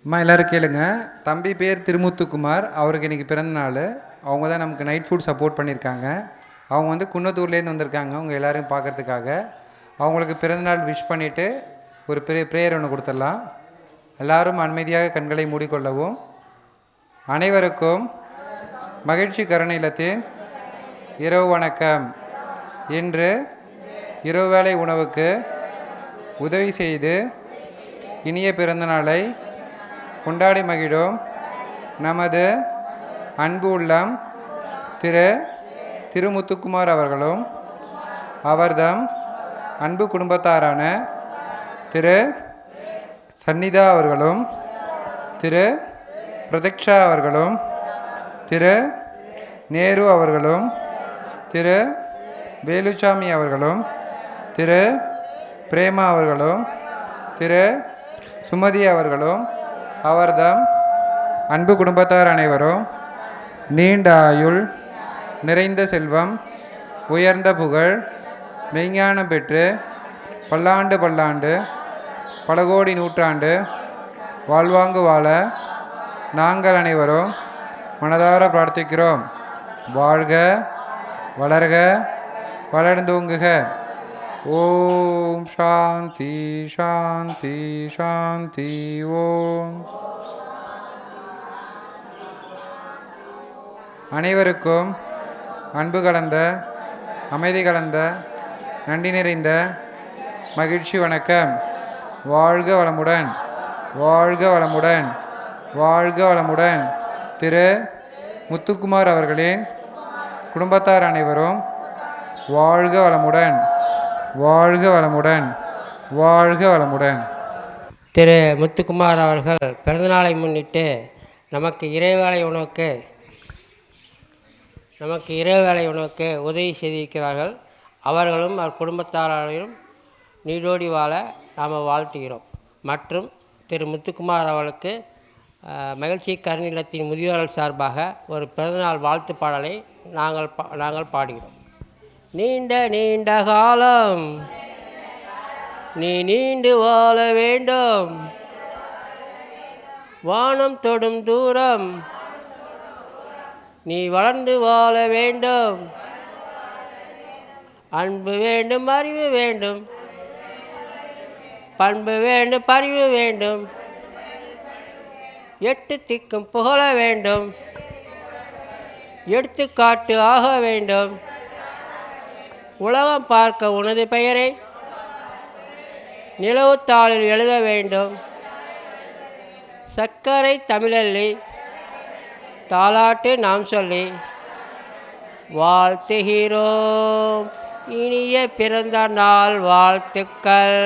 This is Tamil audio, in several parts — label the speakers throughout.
Speaker 1: அம்மா எல்லோரும் கேளுங்க. தம்பி பேர் திருமுத்துக்குமார். அவருக்கு இன்றைக்கி பிறந்த நாள். அவங்க தான் நமக்கு நைட் ஃபுட் சப்போர்ட் பண்ணியிருக்காங்க. அவங்க வந்து குன்னத்தூர்லேருந்து வந்திருக்காங்க அவங்க எல்லோரையும் பார்க்குறதுக்காக. அவங்களுக்கு பிறந்தநாள் விஷ் பண்ணிவிட்டு ஒரு பெரிய ப்ரேயர் ஒன்று கொடுத்துடலாம். எல்லோரும் அமைதியாக கண்களை மூடிக்கொள்ளவும். அனைவருக்கும் மகிழ்ச்சி கருணை இல்லத்தின் இரவு வணக்கம். இன்று இரவு வேளை உணவுக்கு உதவி செய்து இனிய பிறந்த நாளை கொண்டாடி மகிழும் நமது அன்பு உள்ளம் திருமுத்துக்குமார் அவர்களும் அவர்தம் அன்பு குடும்பத்தாரான திரு சன்னிதா அவர்களும் திரு பிரதக்ஷா அவர்களும் திரு நேரு அவர்களும் திரு வேலுச்சாமி அவர்களும் திரு பிரேமா அவர்களும் திரு சுமதி அவர்களும் அவர்தம் அன்பு குடும்பத்தார் அனைவரும் நீண்ட ஆயுள், நிறைந்த செல்வம், உயர்ந்த புகழ், மெய்ஞானம் பெற்று பல்லாண்டு பல்லாண்டு பல கோடி நூற்றாண்டு வாழ்வாங்கு வாழ நாங்கள் அனைவரும் மனதார பிரார்த்திக்கிறோம். வாழ்க, வளர்க, வளர்ந்தோங்குக. ஓம் சாந்தி சாந்தி சாந்தி. ஓம். அனைவருக்கும் அன்பு கலந்த, அமைதி கலந்த, நன்றி நிறைந்த மகிழ்ச்சி வணக்கம். வாழ்க வளமுடன், வாழ்க வளமுடன், வாழ்க வளமுடன். திரு முத்துக்குமார் அவர்களின் குடும்பத்தார் அனைவரும் வாழ்க வளமுடன், வாழ்க வளமுடன், வாழ்க வளமுடன்.
Speaker 2: திரு முத்துக்குமார் அவர்கள் பிறந்தநாளை முன்னிட்டு நமக்கு இரவேளை உணவுக்கு உதவி செய்திருக்கிறார்கள். அவர்களும் அவர் குடும்பத்தாரையும் நீடோடி வாழ நாம் வாழ்த்துகிறோம். மற்றும் திரு முத்துக்குமார் அவர்களுக்கு மகிழ்ச்சி கருநிலத்தின் முதியோர்கள் சார்பாக ஒரு பிறந்தநாள் வாழ்த்து பாடலை நாங்கள் பாடுகிறோம். நீண்ட நீண்ட காலம் நீ நீண்டு வாழ வேண்டும், வானம் தொடும் தூரம் நீ வளர்ந்து வாழ வேண்டும், அன்பு வேண்டும், அறிவு வேண்டும், பண்பு வேண்டும், பரிவு வேண்டும், எட்டு திக்கும் புகழ வேண்டும், எடுத்துக்காட்டு ஆக வேண்டும், உலகம் பார்க்க உனது பெயரை நிலவுத்தாளில் எழுத வேண்டும், சர்க்கரை தமிழல்லி தாலாட்டு நாம் சொல்லி வாழ்த்துகிறோம். இனிய பிறந்த நாள் வாழ்த்துக்கள்.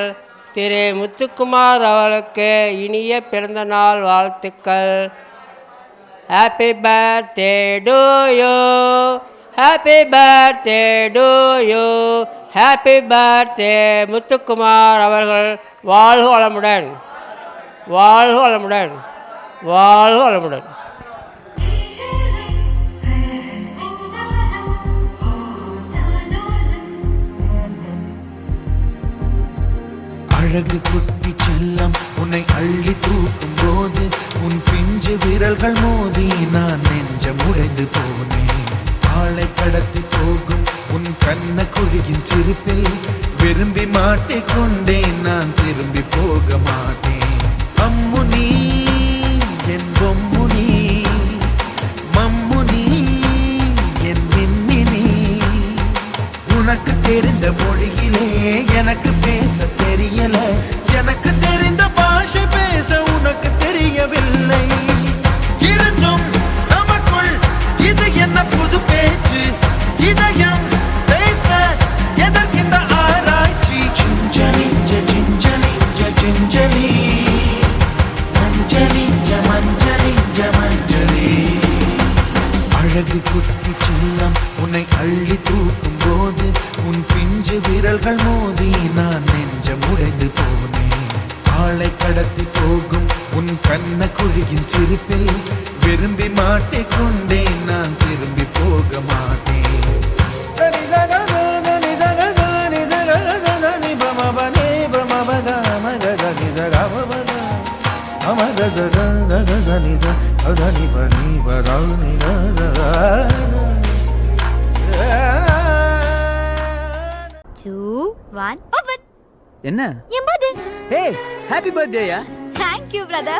Speaker 2: திரு முத்துக்குமார் அவர்களுக்கு இனிய பிறந்த நாள் வாழ்த்துக்கள். Happy birthday to you, happy birthday to you, happy birthday Muthukumar அவர்கள். வாழ்க வளமுடன், வாழ்க வளமுடன், வாழ்க வளமுடன்.
Speaker 3: அழகு குட்டி செல்லம் உன்னை அள்ளி தூக்கும் போது உன் பிஞ்சு விரல்கள் மோதி நான் நெஞ்சம் உடைந்து போனேன். ஆளை கடத்தி போகும் உன் கண்ண குழியின் சிரிப்பில் விரும்பி மாட்டிக்கொண்டேன். நான் திரும்பி போக மாட்டேன். அம்முனி என் பொம்முனி, மம்முனி என் மின்மினி. உனக்கு தெரிந்த மொழியிலே எனக்கு பேச தெரியல, எனக்கு தெரிந்த பாஷை பேச உனக்கு தெரியவில்லை. இருந்தும் நமக்குள் இது என்ன புது பேச்சு, இதயம் பேச எதற்கின்ற ஆராய்ச்சி. சிஞ்சலிஞ்ச சிஞ்சலிஞ்ச சிஞ்சலி, மஞ்சளிஞ்ச மஞ்சளிஞ்ச மஞ்சளி. அழகு குட்டி செல்லம் உன்னை அள்ளி தூக்கும் போது உன் பிஞ்சு விரல்கள் மோதி நான் நெஞ்சம் உடைந்து போனேன். ஆளை கடத்தி போகும் உன் கண்ண குழியின் சிரிப்பில் விரும்பி மாட்டிக்கொண்டேன். நான் திரும்பி போக மாட்டேன்.
Speaker 4: 2, 1, open.
Speaker 5: என்ன?
Speaker 4: என் birthday.
Speaker 5: Hey, happy birthday yeah.
Speaker 4: Thank you, brother.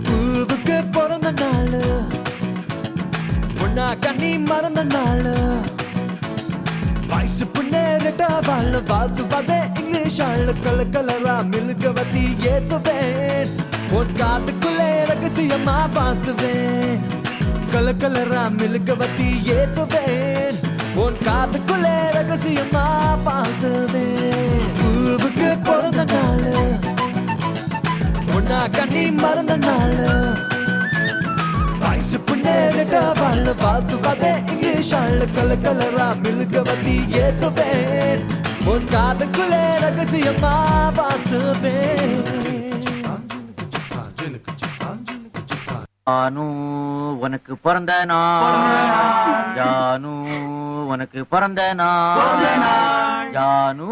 Speaker 3: பூவுக்கு பிறந்த நாள் பொண்ணா கண்ணி மறந்த நாள் வயசு புண்ணேறிட்ட வாழ் வாழ்த்துவதே இங்கிலீஷ் ஆள் கலரா மில்கவதி ஏத்துவேன் உன் காத்துக்குள்ளே ரகசியமா பார்த்துவேன் கலரா மில்கவதி ஏத்துவேன் உன் காத்துக்குள்ளே ரகசியமா பார்த்துவேன் பூவுக்கு பிறந்த நாள் பொண்ணா கண்ணி மறந்த நாள் வயசு புண்ணேறிட்ட வாழ் வாழ்த்துவதே இங்கிலீஷ் ஆள் கலரா மில்கவதி ஏத்துவேன் உன் காதுக்குள்ளே ரகசியமா பார்த்துவேன்
Speaker 6: ஜானு உனக்கு பிறந்த நாள் ஜானு உனக்கு பிறந்த நாள் ஜானு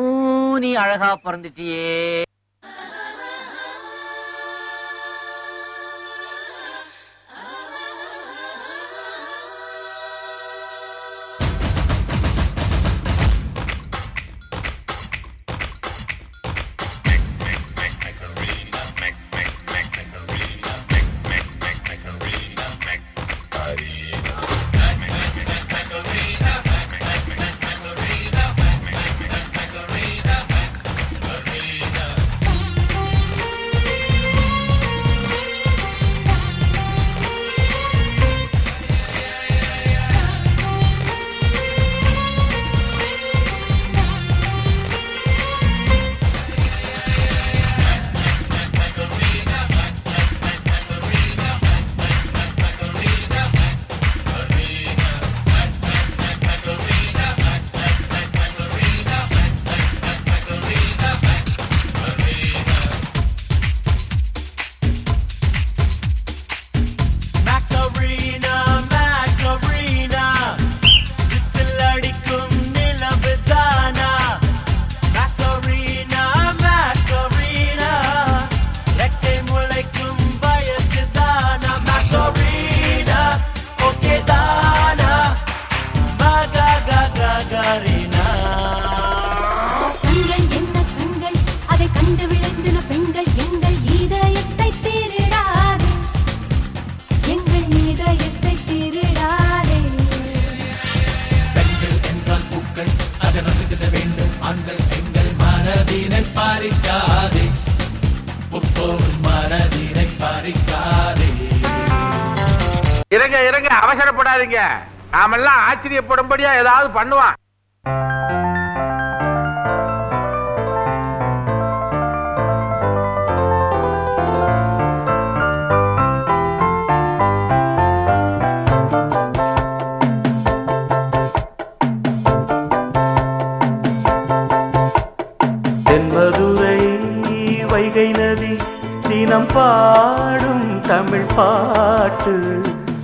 Speaker 6: நீ அழகா பிறந்துட்டியே
Speaker 7: இறங்க இறங்க அவசரப்படாதீங்க நாமெல்லாம் ஆச்சரியப்படும்படியா ஏதாவது பண்ணுவான்
Speaker 8: தென்மதுரை வைகை நதி தினம் பாடும் தமிழ் பாட்டு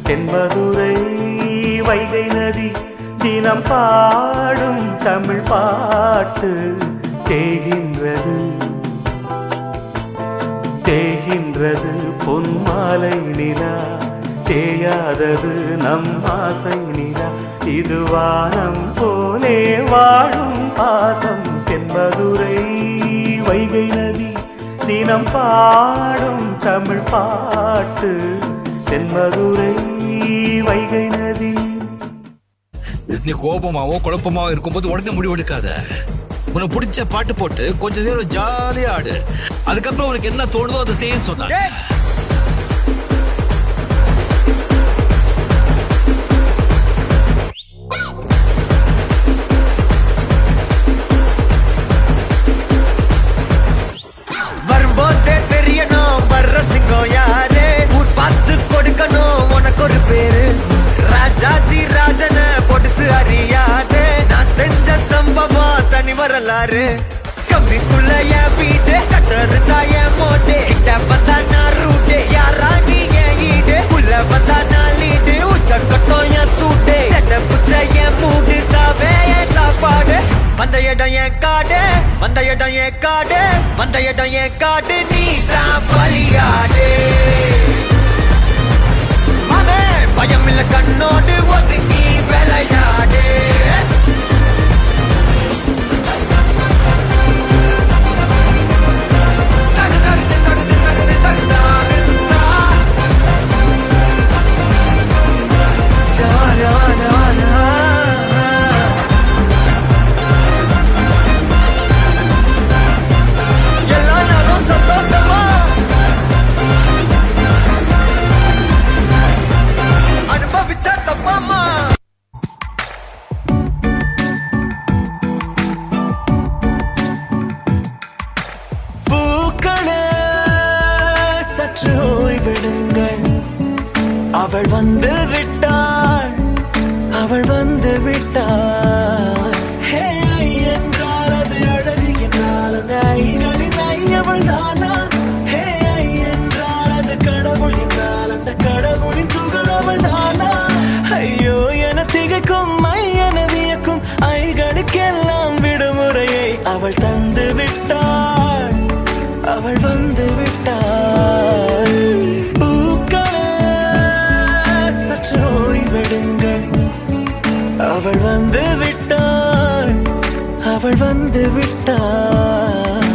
Speaker 8: தென்மதுரை வைகை நதி தினம் பாடும் தமிழ் பாட்டு தேகின்றது தேகின்றது பொன்மாலை நிலா தேயாதது நம் ஆசை நிலா இது வானம் போலே வாழும் பாசம் தென்மதுரை வைகை நதி தினம் பாடும் தமிழ் பாட்டு தென்மதுரை வைகை நதி.
Speaker 9: நீ கோபமாவோ குழப்பமாவோ இருக்கும்போது உடனே முடிவு எடுக்காத. உனக்கு பிடிச்ச பாட்டு போட்டு கொஞ்ச நேரம் ஜாலியா ஆடு. அதுக்கப்புறம் உனக்கு என்ன தோணுதோ அதை செய்ய சொன்னாங்க.
Speaker 3: வரும்போதே தெரியணும் வர்ற சிங்கம் யாரு ஊர் பார்த்து கொடுக்கணும் ராஜாதி ராஜன பொடுசு அறியாதே நான் செஞ்ச சம்பவம் தனி வரலாறு கம்மிக்குள்ள என் வீடு கட்டருந்தா என் மோட்டே கிட்ட வந்தா நான் ரூட்டே யாரா நீங்க ஈடு உள்ள வந்தா நான் லீடு உச்ச கட்டம் என் சூட்டே செட்ட புச்ச என் மூடு சாவே என் சாப்பாடு வந்த இடம் என் காடு வந்த இடம் என் காடு வந்த இடம் என் காடு நீ தான் பலியாடு மாமே பயமில்ல கண்ணோடு ஒதுங்கி விளையாடு அவள் வந்து விட்டாள் அவள் வந்து விட்டாள் ஹே என்றால் அது அழகு என்றால் அந்த ஐகளின் ஐயவள் தானா ஹே என்றால் அது கடவுள் என்றால் அந்த கடவுளின் துகள் அவள் தானா ஐயோ என திகைக்கும் என வியக்கும் ஐகளுக்கெல்லாம் விடுமுறையை அவள் தந்து விட்டாள் அவள் வந்து விட்டாள் அவள் வந்து விட்டாள் அவள் வந்து விட்டாள்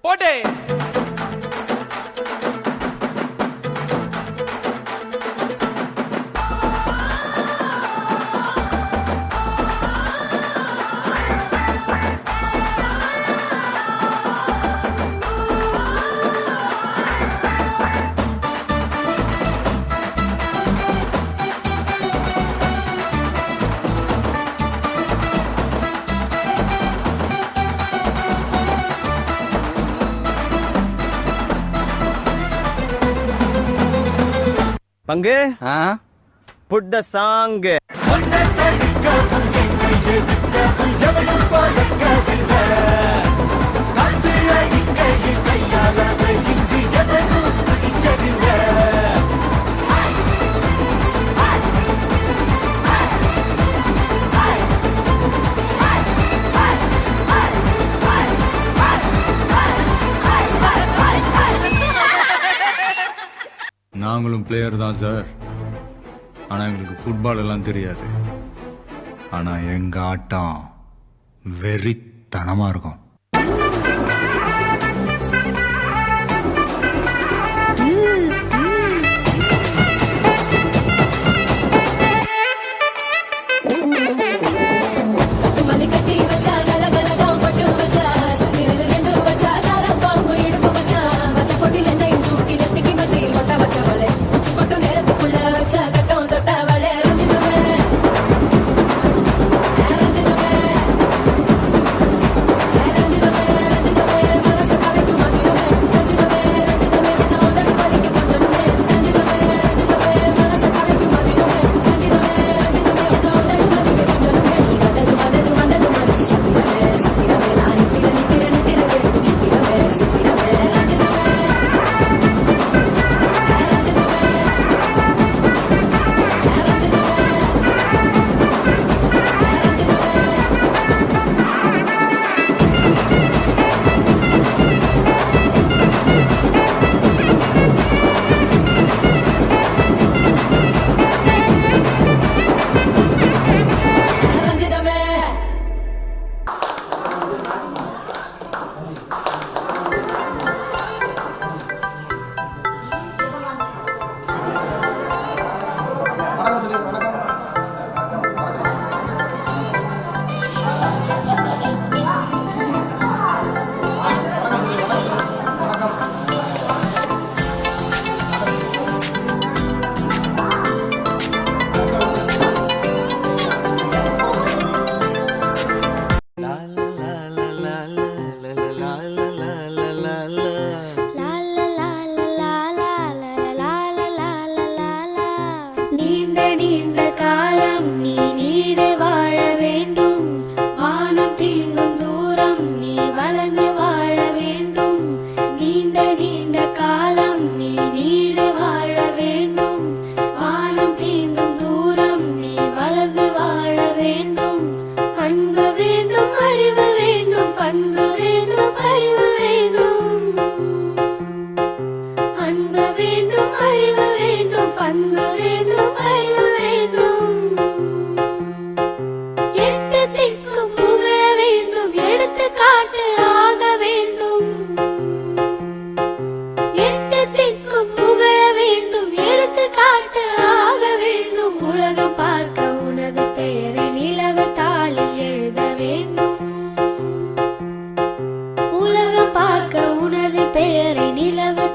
Speaker 7: போட்டே
Speaker 5: பங்கு புட் த சாங்
Speaker 10: நாங்களும் பிளேயர் தான் சார். ஆனா எங்களுக்கு ஃபுட்பால் எல்லாம் தெரியாது. ஆனா எங்க ஆட்டம் வெறித்தனமா இருக்கும்.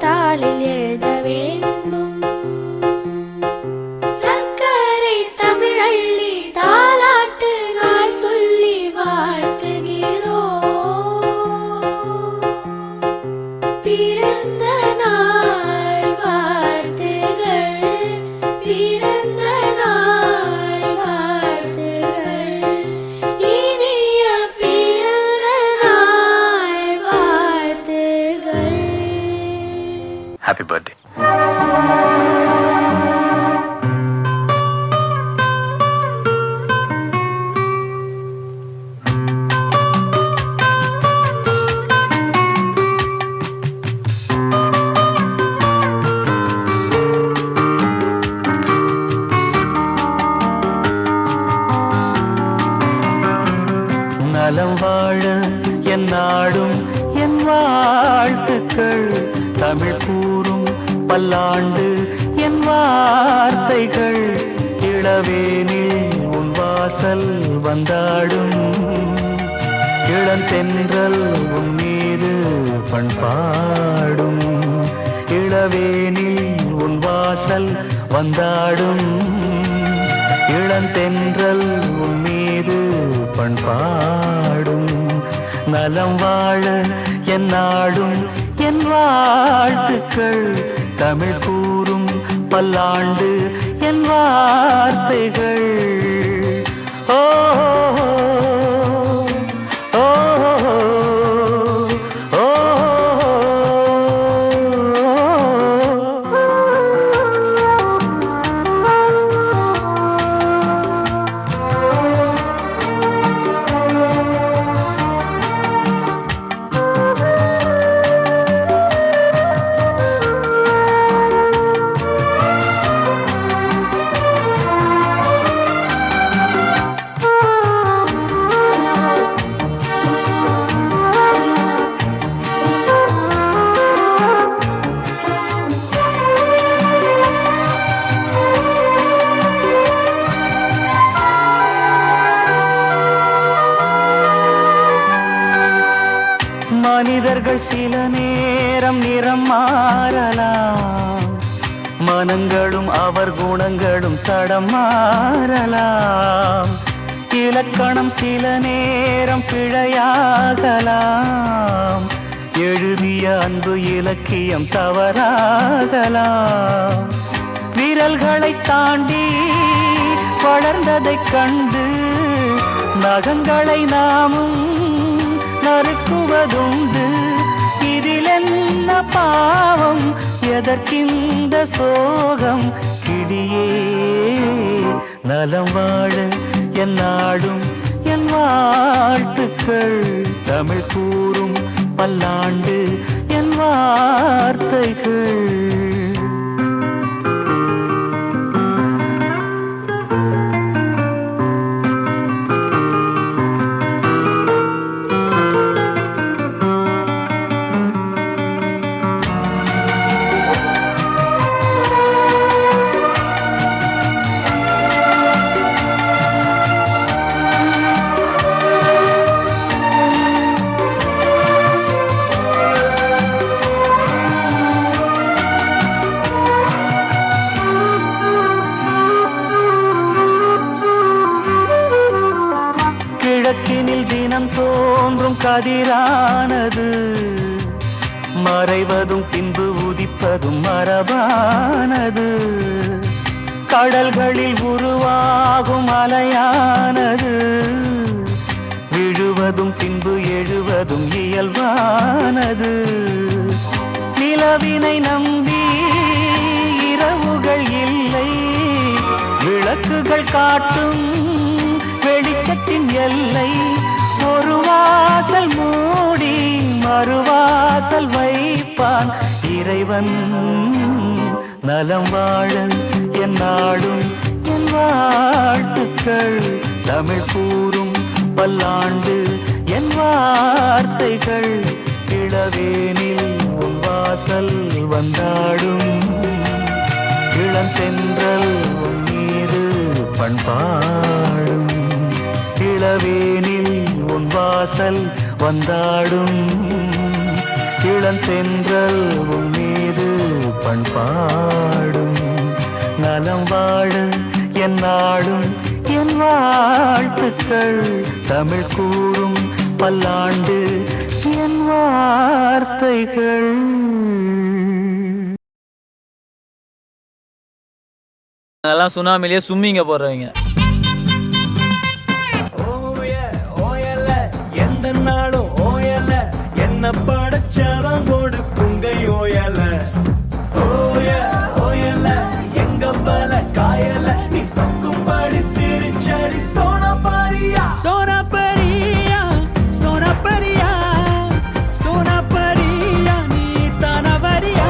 Speaker 4: தாளில் எழுத வேண்டும். சர்க்கரை தமிழள்ளி தாலாட்டு நாள் சொல்லி வாழ்த்துகிறோம். பிறந்த நாள் வாழ்த்துகள், பிறந்த நாள் வாழ்த்துகள், இனிய பிறந்த நாள் வாழ்த்துகள்.
Speaker 5: Happy birthday. நலம் வாழ என் நாடும் என் வாழ்த்துக்கள், தமிழ் கூறும் பல்லாண்டு என் வார்த்தைகள், இளவேனில் உன் வாசல் வந்தாடும், இளந்தென்றல் உன் மீது பண்பாடும், இளவேனில் உன் வாசல் வந்தாடும், இளந்தென்றல் உன் மீது பண்பாடும். நலம் வாழ என் நாடும் என் வாழ்த்துக்கள், தமிழ் கூறும் பல்லாண்டு என் வார்த்தைகள். ஓ ஓ ஓ மனிதர்கள் சில நேரம் நிறம் மாறலாம், மனங்களும் அவர் குணங்களும் தடம் மாறலாம், இலக்கணம் சில நேரம் பிழையாகலாம், எழுதிய அன்பு இலக்கியம் தவறாகலாம், விரல்களை தாண்டி வளர்ந்ததைக் கண்டு நகங்களை நாமும் நறுக்குவதுண்டு, இதில் என்ன பாவம் எதற்கிந்த சோகம், கிளியே நலம் வாழ என் நாடும் என் வாழ்த்துக்கள், தமிழ் கூறும் பல்லாண்டு என் வார்த்தைகள். கிழக்கினில் தினம் தோன்றும் கதிரானது, மறைவதும் பின்பு உதிப்பதும் மரபானது, கடல்களில் உருவாகும் அலையானது, விழுவதும் பின்பு எழுவதும் இயல்பானது, நிலவினை நம்பி இரவுகள் இல்லை, விளக்குகள் காட்டும் வெளிச்சத்தின் எல்லை, ஒரு வாசல் மூடி மறுவாசல் வைப்பான் இறைவன். நலம் வாழ என் நாடும் என் வாழ்த்துக்கள், தமிழ் கூறும் பல்லாண்டு என் வார்த்தைகள், இளவேனில் உன் வாசல் வந்தாடும், இளந்தென்றல் உன் மீது பண்பாடும், இளவேனில் உன் வாசல் வந்தாடும், இளந்தென்றல் உன் மீது பண்பாடும் நலம் வாழ என் நாடும் என் வாழ்த்துக்கள் தமிழ் கூறும் பல்லாண்டு என் வார்த்தைகள்.
Speaker 6: அதெல்லாம் சுனாமிலேயே சும்மிங்க போடுறவங்க.
Speaker 3: எந்த நாளும் ஓயல என்ன படைச்சாதான் கொடுக்குங்க ஓயல ஓயல எங்க பல காயல நீ சக்கும்படி சிரிச்சடி சோனா பாரியா சோனா பரியா சோனா பரியா சோனா பரியா நீ தானவரியா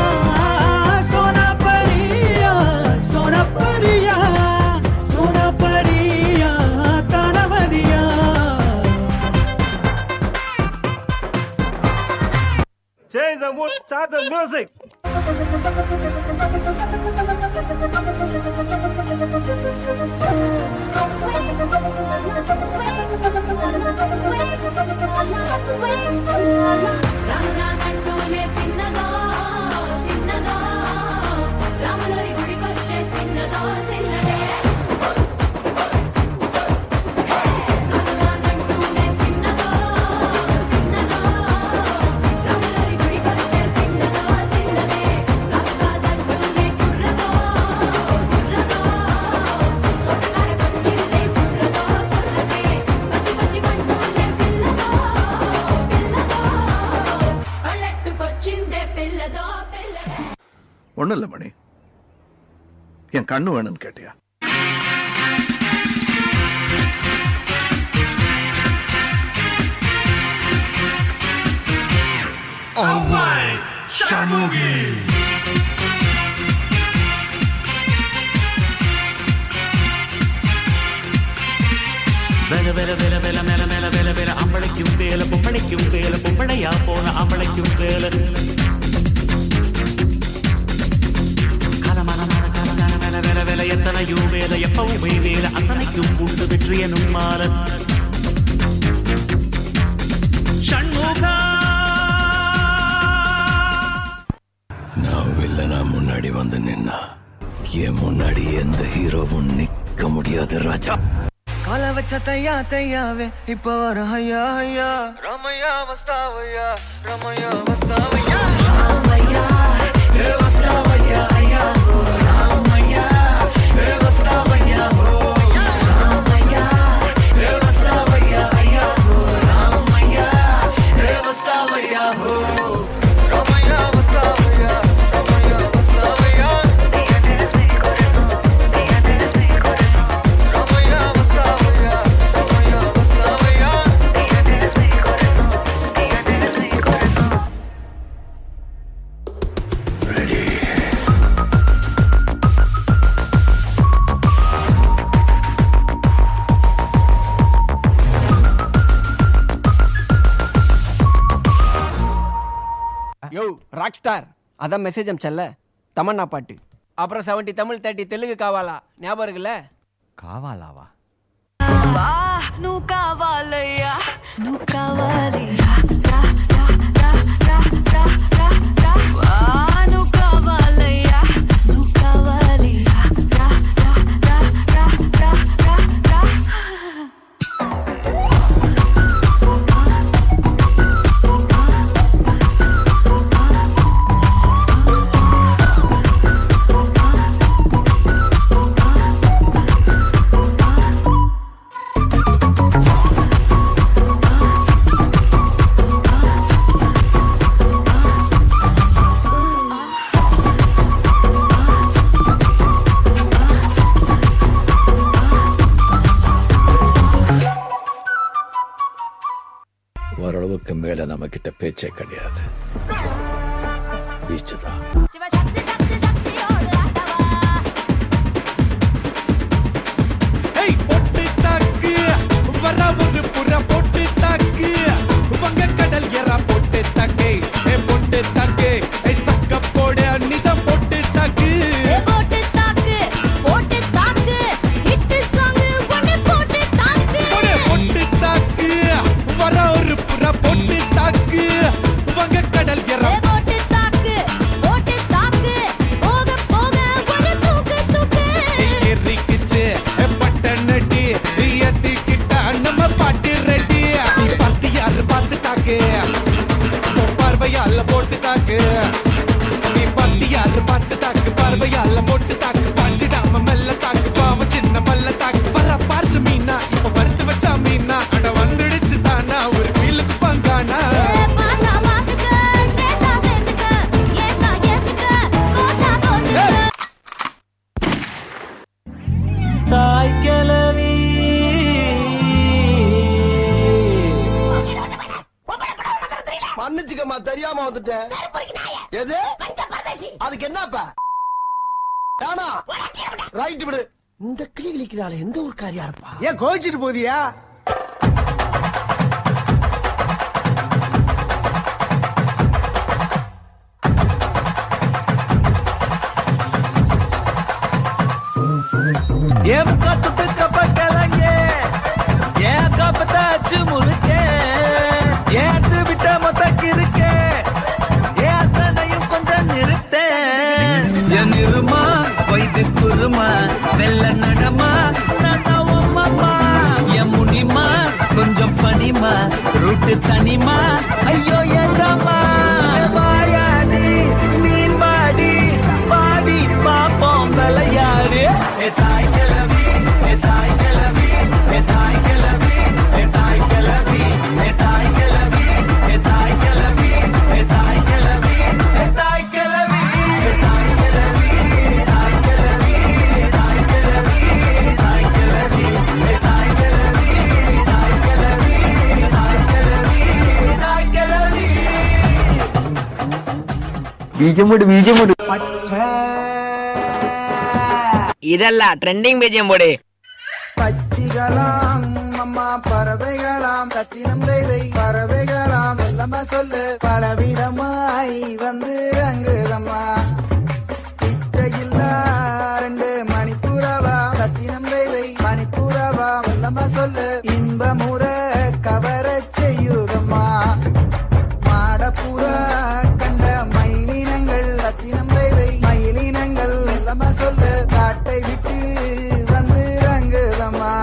Speaker 3: Sona பரியா Sona பரியா Sona பரியா தானவரியா. Change the mood, start the music.
Speaker 9: ஒண்ணும் இல்ல மணி, என் கண்ணு வேணும்னு கேட்டியா?
Speaker 5: வேல வேல வேல வேல மேல மேல வேல வேல அம்பளைக்கும் வேல பொம்பளைக்கும் வேல பொம்பளையா போன அம்பளைக்கும் வேல வேல வேல எத்தனையும் வேலை எப்பவும் வேலை அத்தனைக்கும் உண்டு வெற்றி எனும் மாலை. ஷண்முகா
Speaker 9: நான் வில்லனா முன்னாடி வந்து நின்னா என் முன்னாடி எந்த ஹீரோவும் நிக்க முடியாது ராஜா.
Speaker 5: கால வச்ச தையா தையாவே இப்போ வர ஐயா ஐயா ரமையா வஸ்தாவையா ரமையா வஸ்தாவையா ராமையா ஏ வஸ்தாவையா ஐயா ராமையா ஏ வஸ்தாவையா ராமையா ஏ வஸ்தாவையா ஐயா ராமையா ஏ வஸ்தாவையா ரமையா வஸ்தாவையா ரமையா வஸ்தாவையா
Speaker 2: யோ ராக் ஸ்டார் அதான் மெசேஜ் அமிச்சல்ல தமன்னா பாட்டு. அப்புறம் 70 தமிழ் 30 தெலுங்கு காவாலா ஞாபகம் இருக்குல்ல?
Speaker 5: காவாலாவா?
Speaker 4: నువ్వు కావాలయ్యా నువ్వు కావాలి నువ్వు కావాలయ్యా నువ్వు కావాలి
Speaker 9: ஓரளவுக்கு மேல நம்ம கிட்ட பேச்சே கிடையாது. பீச்சுதான்.
Speaker 3: பொட்டு தாக்கு வர ஒரு புற பொட்டு தாக்கு வங்க கடல் எறா பொட்டு தாக்கு பொட்டு தாக்கு சக்க போட நிதம் பொட்டு தாக்கு
Speaker 4: போட்டு தாக்கு ஹிட் சாங் ஒன்னு போட்டு தாக்கு
Speaker 3: பொட்டு தாக்கு வர ஒரு புற பொட்டு தாக்கு வங்க கடல் எறா
Speaker 4: போட்டு தாக்கு
Speaker 2: தெரியாம வந்துட்டேன். எது அதுக்கு என்னப்பா? ரைட் விடு. இந்த கிளி கிளிக்கிறாள் எந்த ஒரு காரியா இருப்பா? ஏன் கோவிச்சிட்டு போதியா?
Speaker 5: ஏன் கத்துட்டு கப்பக்கலங்க ஏன் கப்பத்தாச்சு முழுக்க ஏன் விட்ட மொத்தக்கு இருக்க ஏன் தன்னையும் கொஞ்சம் நிறுத்த என் இருமா வைத்திஸ் குருமா வெள்ள நடமா நன்னவம்மா என் முனிமா கொஞ்சம் பனிமா ரூட்டு தனிமா ஐயோ ஏதாமா வாயாடி மீன் வாடி பாடி பாப்போம் தலையாரு தாய் கிளவி தாய் கிளவி தாய் கிளவி தாய் கிளவி தாய் கிளவி தாய் கிளவி தாய் கிளவி தாய் கிளவி தாய் கிளவி தாய் கிளவி தாய் கிளவி தாய் கிளவி தாய் கிளவி தாய் கிளவி தாய் கிளவி தாய் கிளவி
Speaker 2: பீஜமுடு
Speaker 6: இதெல்லாம் ட்ரெண்டிங் பேஜியம் போடு.
Speaker 2: பச்சிகளாம் அம்மா பறவைகளாம் கத்தினம் தை பறவைகளாம் எல்லாமே சொல்லு பலவிதமாய் வந்து ரங்குதம்மா பிச்சையில்லா 2 மணிப்புறவா கத்தினம் தை மணிப்புறவா எல்லாமே சொல்லு இன்பமுற கவர செய்யுதம்மா மாடப்புற கண்ட மயிலினங்கள் கத்தினம் தை மயிலினங்கள் எல்லாமே சொல்லு காட்டை விட்டு வந்து ரங்குதம்மா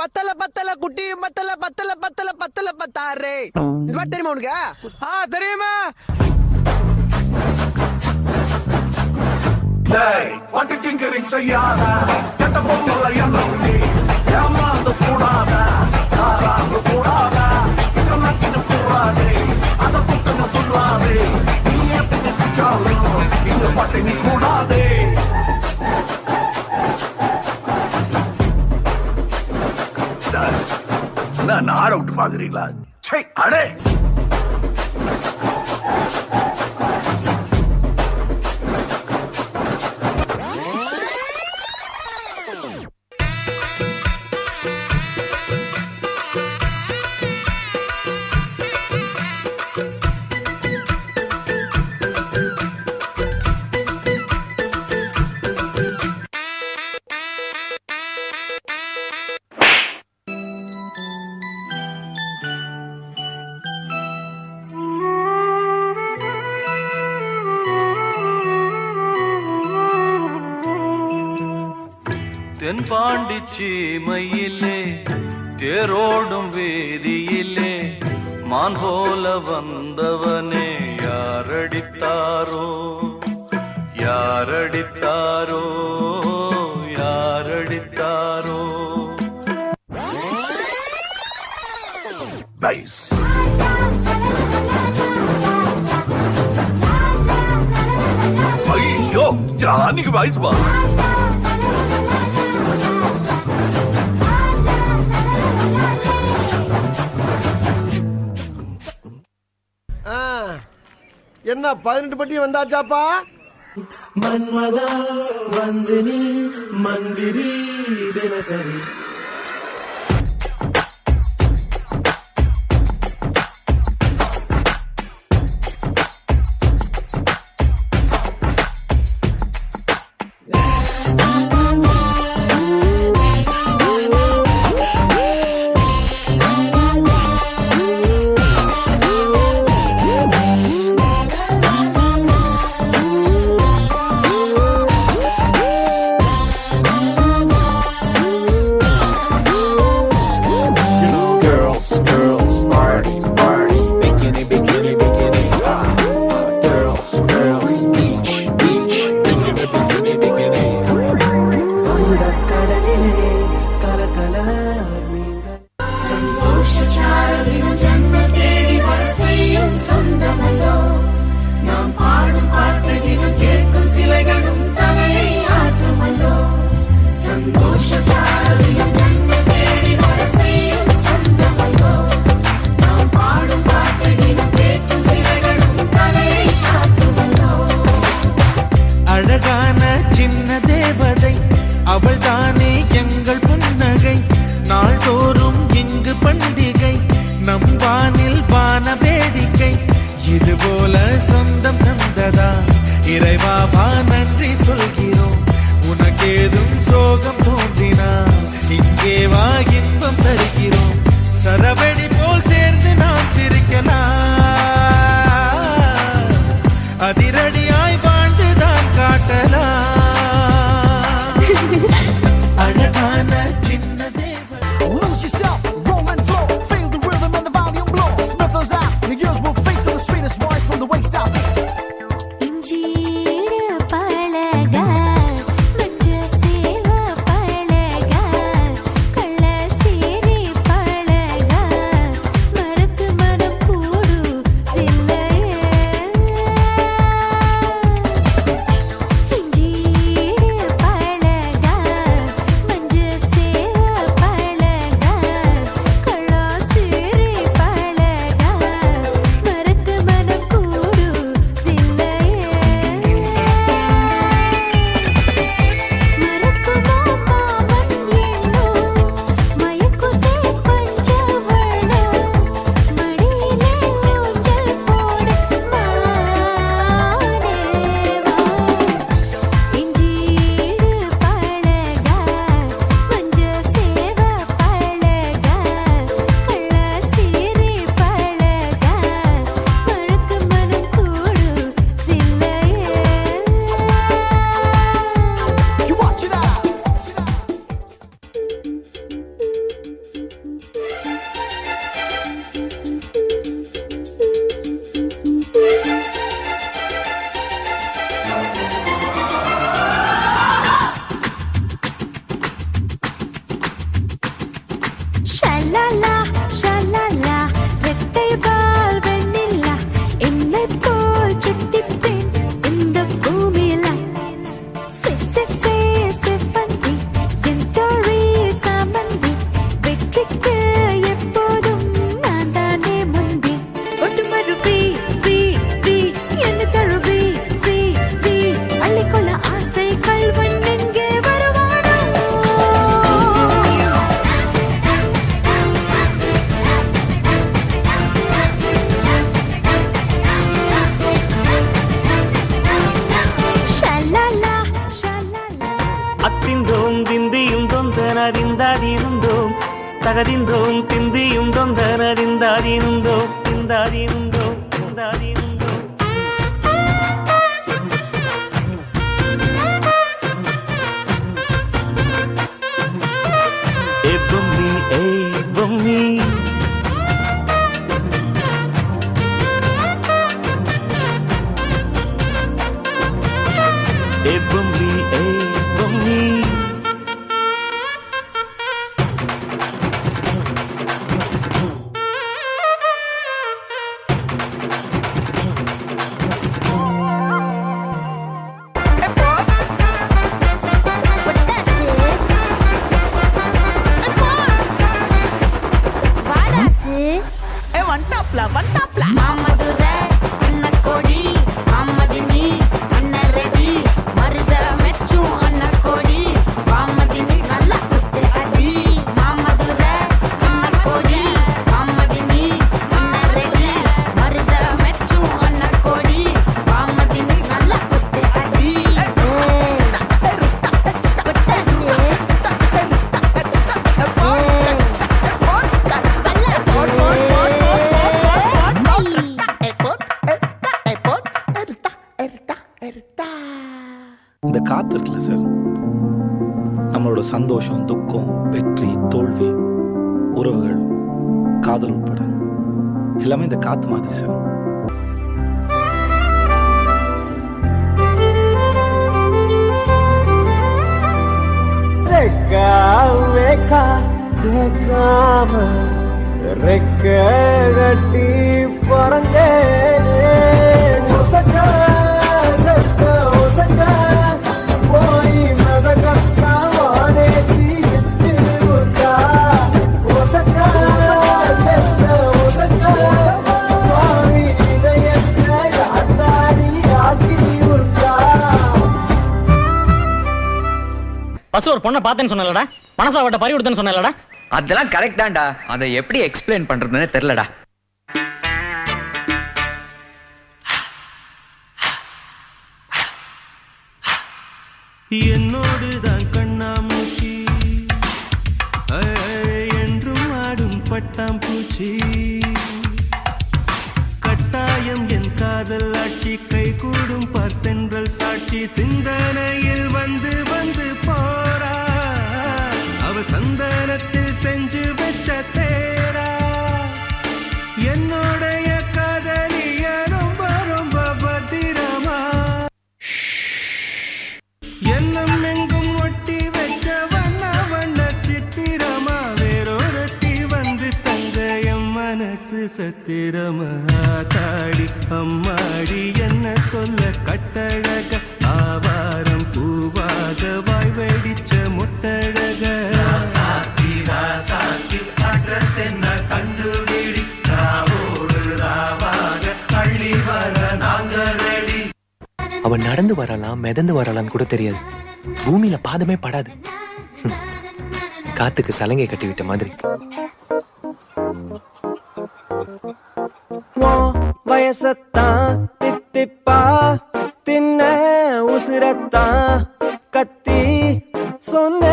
Speaker 2: பத்தல பத்தல குட்டி பத்தல பத்தல பத்தல பத்தல பத்தாரு இது மாதிரி தெரியுமா உனக்கு? தெரியுமா?
Speaker 3: பட்டு டிங்கரிங் செய்யாத கெட்ட பொம்பளை எண்ணி ஏமாந்து கூடாத யாராந்து கூடாத நக்கின்னு கூடாதே அதை குட்டுன்னு சொல்லாதே நீ எப்படி பிச்சாலும் இந்த பட்டினி கூடாதே நாட விட்டு பாக்குறீங்களா? அடே
Speaker 8: தென் பாண்டி சீமையிலே தேரோடும் வேதியிலே மான் போல வந்தவனே யாரடித்தாரோ யாரடித்தாரோ யாரடித்தாரோ.
Speaker 9: ஐயோ ஜானிக்கு வாய்ஸ் பா.
Speaker 2: என்ன 18 பட்டி வந்தாச்சாப்பா?
Speaker 3: மன்மதா வந்து நீ மந்திரி தினசரி அழகான சின்ன தேவதை அவள் தானே எங்கள் புன்னகை. நாள்தோறும் இங்கு பண்டிகை நம் வானில் வான வேடிக்கை. இது போல சொந்தம் தந்ததா இறைவாவா நன்றி சொல்கிறோம். உனக்கேதும் சோகம் தோன்றினால் இங்கே வா இன்பம் தருகிறோம். சரவெடி போல் சேர்ந்து நாம் சிரிக்கலாம். அதிரடியாய் வாழ்ந்துதான் காட்டலாம். அழகான சின்ன தேவதை.
Speaker 11: Lose yourself, roll and flow, feel the rhythm and the volume blow. Snuff those out, your ears will face on the sweetest voice from the way southeast.
Speaker 4: இஞ்சீடு பழகா மஞ்ச சேவ பழகா கள்ள சீரி பழகா மரத்து மனம் கூடு தில்லையே. இஞ்சீடு பழகா மஞ்ச சேவ பழகா கள்ள சீரி பழகா மரத்து மனம் கூடு தில்லையே. மறக்குமா மாமன் எண்ணோ மயக்குதே பஞ்சவர்ண மடியிலே ஊஞ்சல் போடு மானேவா. இஞ்சீடு பழகா மஞ்ச சேவ பழகா கள்ள சீரி பழகா மறக்கு மனம் கூடு தில்லையே.
Speaker 11: You watch it out.
Speaker 4: ஷலலா ஷலலா ரெட்டை வால் வெண்ணிலா என்னை போல் சுட்டிப் பெண் இந்த பூமியில. செவ்வந்தி என் தோழி சாமந்தி வெற்றிக்கு எப்போதும் நான் தானே முந்தி. ஒட்டுமரு பி பி பி என்ன தழுவி பி பி அள்ளிக்கொள்ள ஆசை கல்வன் எங்கே வருவானோ. ஷலலா ஷலலா
Speaker 8: அத்திந்தோம் திந்தியும் தொந்தனறிந்தாதிருந்தோம் தகதிந்தோம் திந்தியும் தொந்தனறிந்தாதிருந்தோம் திந்தாதிருந்தோம் திந்தாதிருந்தோம்.
Speaker 3: இந்த காத்து இருக்குல்ல சார், நம்மளோட சந்தோஷம், துக்கம், வெற்றி, தோல்வி, உறவுகள், காதல் உட்பட எல்லாமே இந்த காத்து மாதிரி சார்.
Speaker 2: கட்டி பறந்தே
Speaker 6: பசு ஒரு பொண்ணை பார்த்தேன்னு சொன்னலடா, மனசாவட்ட பறி கொடுத்தேன்னு சொன்னலடா. அதெல்லாம் கரெக்ட் தான்டா, அதை எப்படி எக்ஸ்பிளைன் பண்றதுன்னு தெரியலடா.
Speaker 8: என்னோடுதான் கண்ணாமூச்சி என்றும் ஆடும் பட்டாம்பூச்சி, கட்டாயம் என் காதல் ஆட்சி, கை கூடும் பார்த்தென்றல் சாட்சி, சிந்தனையில் வந்து வந்து போறா, அவ சந்தனத்தில் செஞ்சு வச்ச தேரா, என்னுடைய காதலிய ரொம்ப ரொம்ப பத்திரமா, எண்ணம் எங்கும் ஒட்டி வச்ச வண்ண வண்ண சித்திரமா, வேறொருத்தி வந்து தங்க என் மனசு சத்திரமா, தாடி அம்மாடி என்ன சொல்ல கட்டழக, ஆவாரம் பூவாக வாய் வெடிச்ச முட்டழக, அட்ரஸ் என்ன கண்டுபிடி, ராவோடு ராவாக பள்ளி வர நாங்க ரெடி.
Speaker 2: அவன் நடந்து வரலாம், மிதந்து வரலான்னு கூட தெரியாது, பூமியில பாதமே படாது, காத்துக்கு சலங்கை கட்டி விட்ட மாதிரி. வயசத்தான் தித்திப்பா தின்ன உசுரத்தான் கத்தி சொன்ன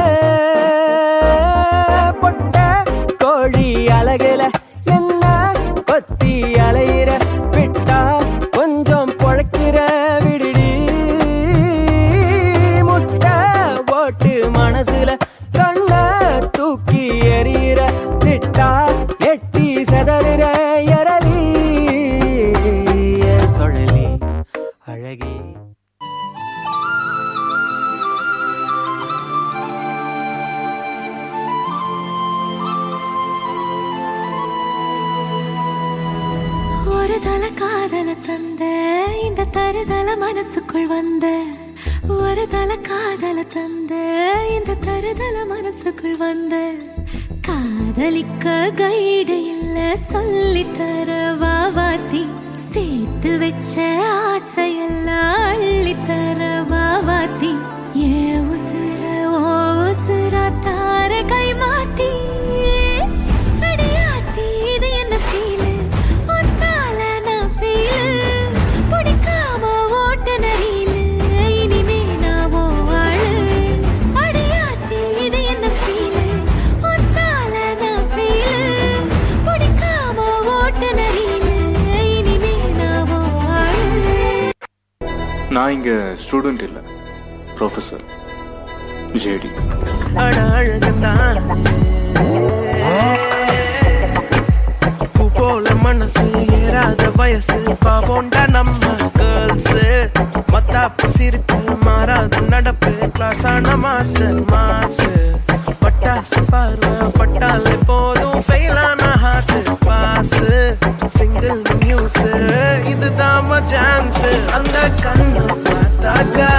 Speaker 2: பொட்ட கோழி அழகுல என்ன கொத்தி அலையிற விட்டா கொஞ்சம் பொழைக்கிற விடுடி, முட்டை போட்டு மனசுல கண்ண தூக்கி எறிகிற திட்டா எட்டி செதறுற எரலி சொழலி அழகி.
Speaker 4: ஒரு தல காதல தந்த இந்த தருதல மனசுக்குள் வந்த, ஒரு தல காதல தந்த இந்த தருதல மனசுக்குள் வந்த, காதலிக்க கைடு இல்ல சொல்லி தர வாவாத்தி, சேர்த்து வச்ச ஆசையெல்லாம் அள்ளி தர வாவாத்தி, ஏ உசுர ஓ உசுரா தார கை மாத்தி, அடியாத்தி இது என்ன ஃபீலு, ஒத்தால நான் ஃபீலு, பிடிக்காம ஓட்ட நரீலு, இனிமே நான் ஓ ஆளு, அடியாத்தி இது என்ன ஃபீலு, ஒத்தால நான் ஃபீலு, பிடிக்காம ஓட்ட நரீலு, இனிமே நான் ஓ ஆளு.
Speaker 10: நான் இங்க ஸ்டூடெண்ட் இல்ல, ப்ரொஃபசர் ஜேடி.
Speaker 2: போல மனசு ஏறாத வயசு பாவோண்டா நம்ம கேர்ள்ஸ், மத்தாப்பு சிரிப்பு மாறாத நடப்பு கிளாஸான மாஸ்டர் மாசு, பட்டாசு பார்வை பட்டாலே போதும் ஃபெயிலான ஹார்ட் பாஸ், சிங்கிள் நியூஸ் இதுதான் சான்ஸ், அந்த கண்ணு பார்த்தாக்கா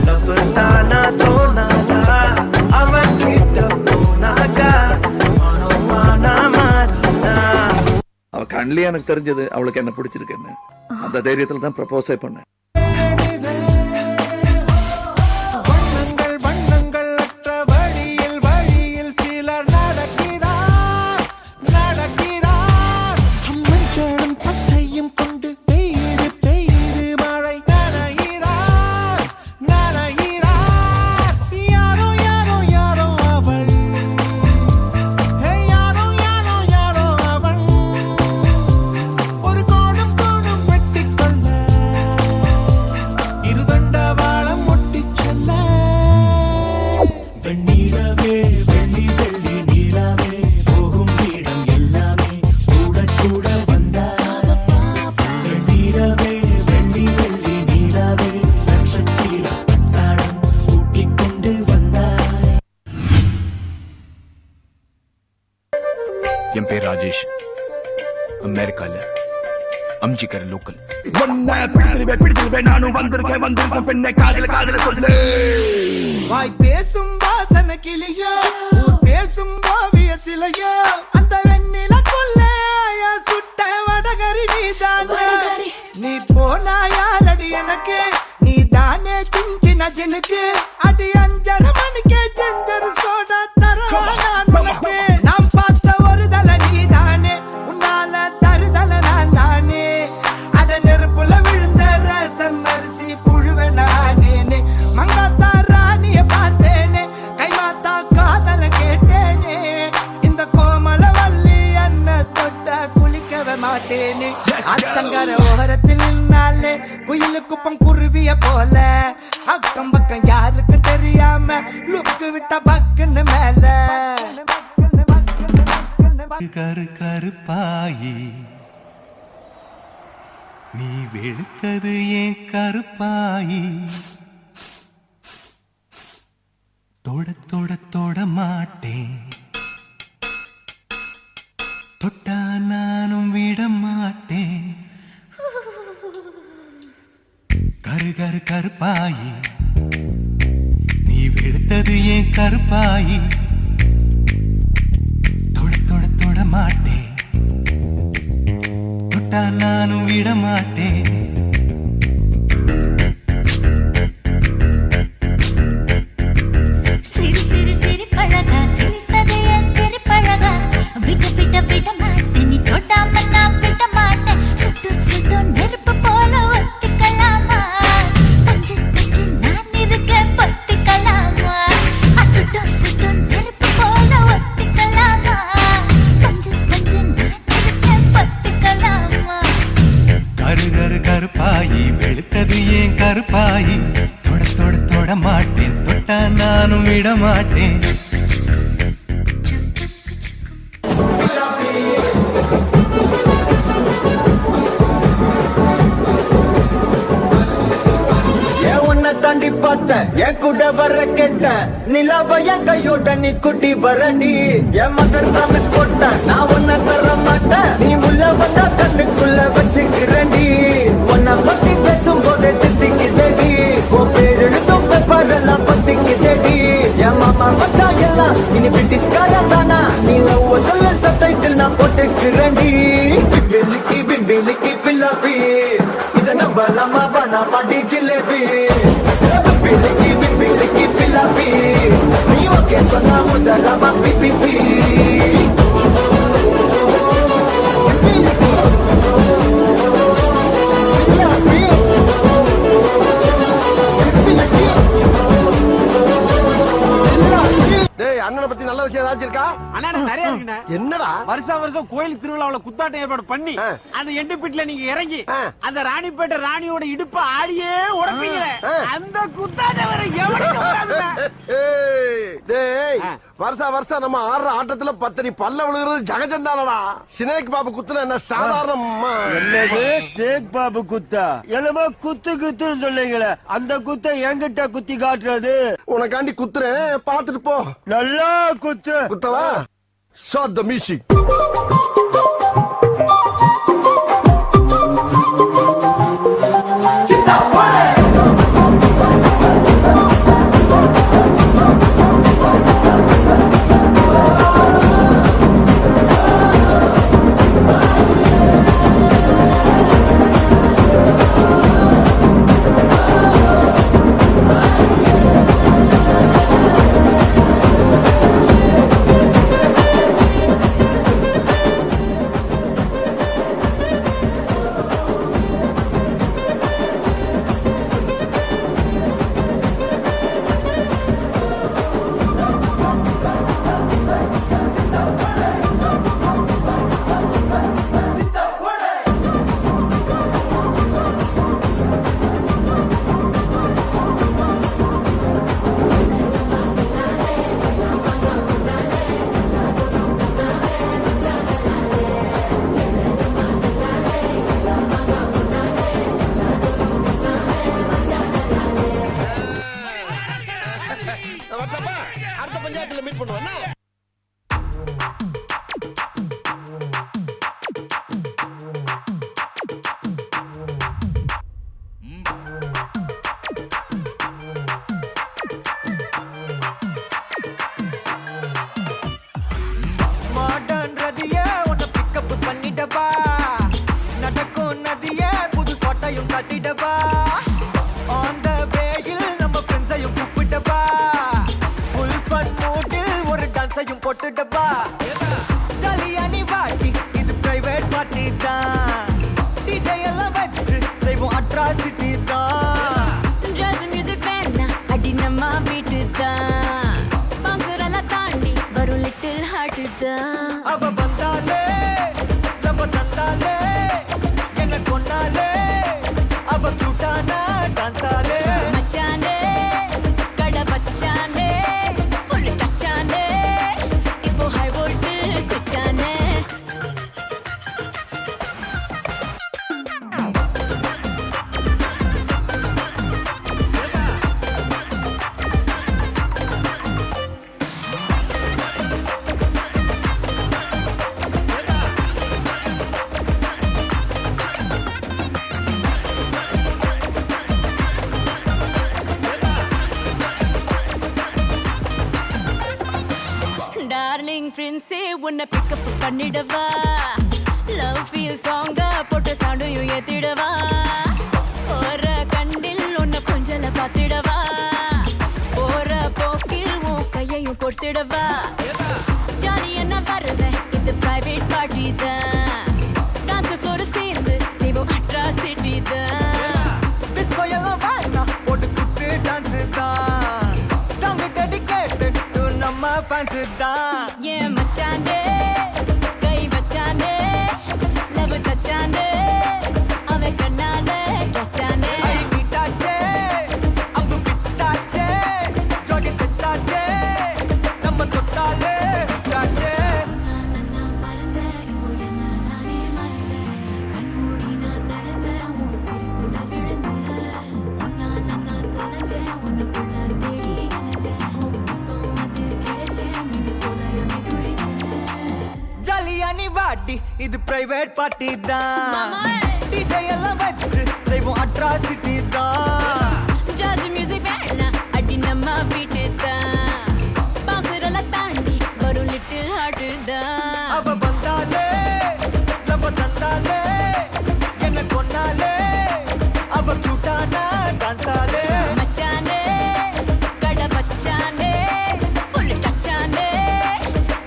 Speaker 2: லவ் தானா தோணாதா, அவன் கிட்ட போனாக்கா மனமானா மாறினா.
Speaker 9: அவ கண்லயே எனக்கு தெரிஞ்சது அவளுக்கு என்ன பிடிச்சிருக்குன்னு, அந்த தைரியத்துல தான் ப்ரப்போஸே பண்ணேன்.
Speaker 12: அமெரிக்கால அம்ஜிக்கர லோக்கல்.
Speaker 11: பிடிச்சிருவேன் நானும் வந்திருக்கேன் பெண்ணை காதல சொல்லு.
Speaker 3: வாய் பேசும் வாசன கிளியோ, ஊர் பேசும் ஓவிய சிலையோ, அந்த வெண்ணிலக்குள்ள சுட்ட வடகரி நீதானே. நீ போனா யாரடி எனக்கு, நீ தானே சின்ன ஜினுக்கு. அடி 5:30 மணிக்கே செஞ்சரு சோடா தரவா நான் உனக்கு. நான் பார்த்த ஒரு தலை நீதானே, உன்னால தருதல நான் தானே. அட நெருப்புல விழுந்த ரசம் அரிசி புழுவ நானே. மங்காத்தா ராணிய பார்த்தேனே, கைமாத்தா காதல கேட்டேனே. இந்த கோமல வள்ளி அண்ண தொட்ட குளிக்கவே மாட்டேனே. அத்தங்கர ஓரத்தில் நின்னாலே குயிலு குப்பம் குருவிய போல, அக்கம் பக்கம் யாருக்கும் தெரியாம லுக்கு விட்ட பக்குன்னு மேல.
Speaker 8: கருப்பாயி நீ வெளுத்தது ஏன் கருப்பாயி, தொட மாட்டேன், தொட்டா நானும் விட மாட்டேன். கருப்பாயி நீ வெளுத்தது ஏன் கருப்பாயி, தொட மாட்டேன், தொட்டா நானும் விட மாட்டேன்.
Speaker 4: சிறு சிறு சிறு பழகா சிரித்தது என் சிறு பழகா, விட மாட்டேன், நீ தொட்டாம நான் விட மாட்டேன். சுட்டு சுட்டு நெருப்பு போல ஒத்திக்கலாமா, பஞ்சு பஞ்சு நான் இருக்கேன் பத்திக்கலாமா. சுட்டு சுட்டு நெருப்பு போல ஒத்திக்கலாமா, பஞ்சு பஞ்சு நான் இருக்கேன் பத்திக்கலாமா.
Speaker 8: கருப்பாயி வெளுத்தது ஏன் கருப்பாயி, தொட மாட்டேன், தொட்டா நானும் விட மாட்டேன்.
Speaker 3: தாண்டி பார்த்த என் கூட வர கேட்ட நிலாவ என் கையோட நீ குட்டி வரடி. என் மதர் ப்ராமிஸ் போட்ட நான் உன்னை தர மாட்டேன், நீ உள்ள வந்தா கண்ணுக்குள்ள வச்சுக்கிறடி. உன்னை பத்தி பேசும்போது திட்டிக்கிட்டடி, உன் பேர் எழுதும் பேப்பரெல்லாம் பத்திக்கிட்டடி. என் மாமா மச்சா எல்லாம் இனி பிரிட்டிஷ்காரன் தானா, நீ லவ் சொல்ல சப்டைட்டில் நான் போட்டுக்கிறடி. பிம்பிலிக்கி பில்லாபி இத நம்பலாமா பனாமா டி ஜிலேபி. பிம்பிலிக்கி பில்லாபி நீ ஓகே சொன்னா முதலாமா பிபிபி.
Speaker 11: அண்ணனை பத்தி நல்ல விஷயம் ஏதாச்சும் இருக்கா?
Speaker 2: அண்ணா நிறைய இருக்குண்ணே.
Speaker 11: என்னடா
Speaker 2: வருஷம் கோயில் திருவிழாவுல குத்தாட்டம் ஏற்பாடு பண்ணி அந்த எண்டுப்பிட்ல நீங்க இறங்கி அந்த ராணிப்பேட்டை ராணியோட இடுப்ப ஆடியே உடப்பீங்களே, அந்த குத்தாட்டம் வர எவனுக்கு வராதுண்ணே.
Speaker 11: டேய் வருஷம் நம்ம ஆடுற ஆட்டத்துல பத்தனி பல்ல விழுகிறது ஜகஜந்தானடா. ஸ்னேக் பாபு குத்துனா என்ன சாதாரணமா?
Speaker 3: என்னது ஸ்னேக் பாபு குத்தா? என்னமோ குத்துன்னு சொல்லுங்களே, அந்த குத்த என்கிட்ட குத்தி காட்டுறது.
Speaker 11: உனக்காண்டி குத்துறேன் பாத்துட்டு போ.
Speaker 3: நல்லா குத்து.
Speaker 11: குத்தவா? Shot the music.
Speaker 3: கூப்பிட்டவா ஆன் த வேயில் நம்ம ஃப்ரெண்ட்ஸையும் கூப்பிட்டவா ஃபுல் ஃபன் மூடில் ஒரு டான்ஸையும் போட்டுட்டவா ஜாலியா நீ வாட்டி இது பிரைவேட் பார்ட்டி தான் டிஜே எல்லாம் வச்சு செய்வோம் அட்ராசிட்டி தான்
Speaker 4: ஜாஸ் மியூசிக் வேணா அடி நம்ம வீட்டு தான் பங்குரெல்லாம் தாண்டி வரும் லிட்டில் ஹார்ட் தான்
Speaker 3: அவ வந்தாலே நம்ம தந்தாலே என்ன கொண்டாலே அவ கியூட்டானா டான்ஸாலே
Speaker 4: மச்சானே கட பச்சானே ஃபுல் டச்சானே இப்போ ஹை வோல்ட் சுச்சானே டார்லிங் பிரின்ஸே உன்னை பிக்கப் பண்ணிடவா லவ் ஃபீல் சாங்கா போட்டு சண்டையும் ஏத்திடவா போற கண்டில் உன்னை கொஞ்சல பார்த்திடவா போற போக்கில் உன் கையையும் கொடுத்திடவா ஜாலி என்ன வருவேன் இது பிரைவேட் பார்ட்டி தான் டான்ஸ் ஃப்ளோர் சேர்ந்து செய்வோம் அட்ராசிட்டி தான்
Speaker 3: டிஸ்கோ எல்லாம் வேணா போட்டு குத்து டான்ஸ் தான் சாங் டெடிகேட்டட் டு நம்ம ஃபேன்ஸ் தான்
Speaker 4: ஏன் மச்சானே கை வச்சானே லவ் தச்சானே அவன் கண்ணாலே கச்சானே
Speaker 3: ஐ மீட்டாச்சே அம்பு பிட்டாச்சே ஜோடி செட்டாச்சே நம்ம தொட்டாலே விட்டாச்சே
Speaker 4: நான் மறந்தேன் நானே மறந்தேன் கண்மூடி நான் நடந்தேன் உன் சிரிப்புல விழுந்தேன் உன்னால நான் தொலைச்சேன் உனக்குள்ள தேடி அலைஞ்சேன் உன் முத்தம் அதில் கிடைச்சேன் மின்னு போல துடிச்சேன்
Speaker 3: ஜாலியா நீ வாட்டி இது பிரைவேட் பார்ட்டி தான் டிஜே எல்லாம் வச்சு செய்வோம் அட்ராசிட்டி தான்
Speaker 4: ஜாஸ் மியூசிக் வேணா அடி நம்ம வீட்டு தான் பங்குரெல்லாம் தாண்டி வரும் லிட்டில் ஹார்ட் தான்
Speaker 3: அவ வந்தாலே நம்ம தந்தாலே என்ன கொண்டாலே அவ கியூட்டானா டான்ஸாலே
Speaker 4: மச்சானே கட பச்சானே ஃபுல் டச்சானே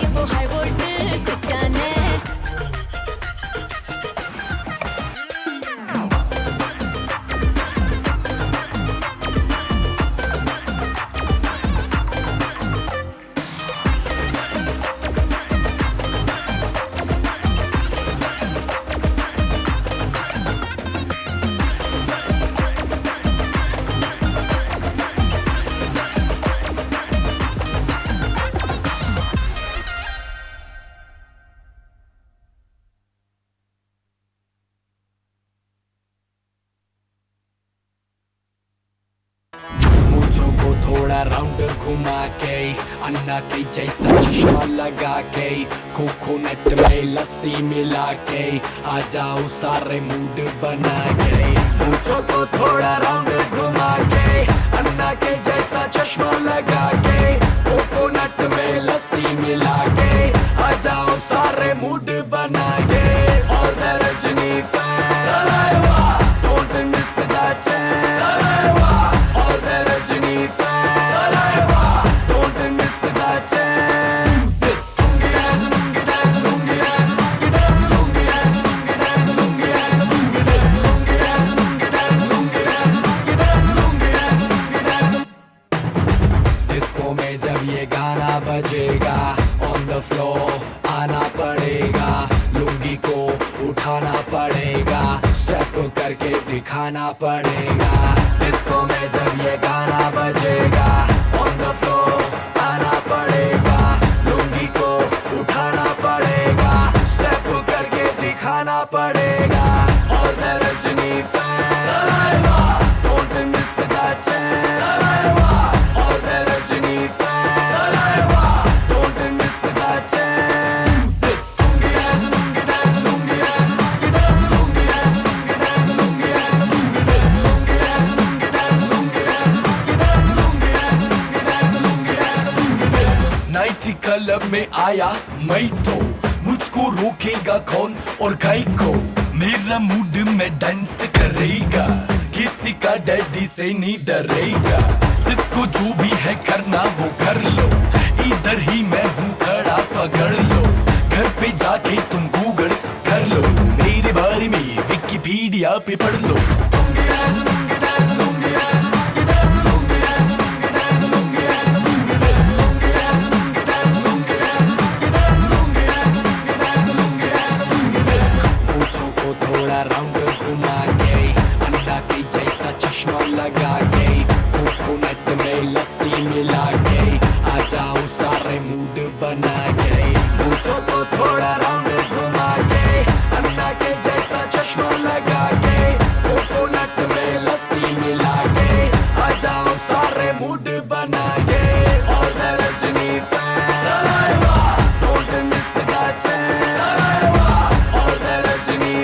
Speaker 4: இப்போ ஹை வோல்ட் சுச்சானே
Speaker 3: मुझको थोड़ा राउंड घुमा के अन्ना के जैसा चश्मा लगा के कोकोनट में लस्सी मिला के आ जाओ सारे मूड बना के मुझको थोड़ा राउंड घुमा के अन्ना के जैसा चश्मा लगा के कोकोनट में लस्सी मिला के आ जाओ सारे मूड बना के all the Rajni fan don't miss the chance all the Rajni fan don't miss the chance disco में जब ये गाना बजेगा ऑन द फ्लोर आना पड़ेगा लुंगी को उठाना पड़ेगा स्टेप करके दिखाना पड़ेगा डिस्को में जब ये गाना बजेगा ऑन द फ्लोर आना पड़ेगा लुंगी को उठाना पड़ेगा स्टेप करके दिखाना पड़ेगा all the Rajni fan don't miss the chance all the Rajni fan don't miss the chance nightclub में आया मैं तो मुझको रोकेगा कौन और गाय को मेरा मूड में डांस करेगा किस का डैडी से नहीं डरेगा, जिसको जो भी है करना वो कर लो, इधर ही मैं हूँ खड़ा पकड़ लो, घर पे जाके तुम गूगल कर लो, मेरे बारे में विकिपीडिया पे पढ़ लो। थोड़ा राउंड घुमा के अंडा के जैसा चश्मा लगा के कोकोनट में लस्सी मिला के आ जाओ सारे मूड बना के पूछो तो थोड़ा राउंड घुमा के अंडा के जैसा चश्मा लगा के कोकोनट में लस्सी मिला के आ जाओ सारे मूड बना के और Rajni fan don't miss that chance और रजनी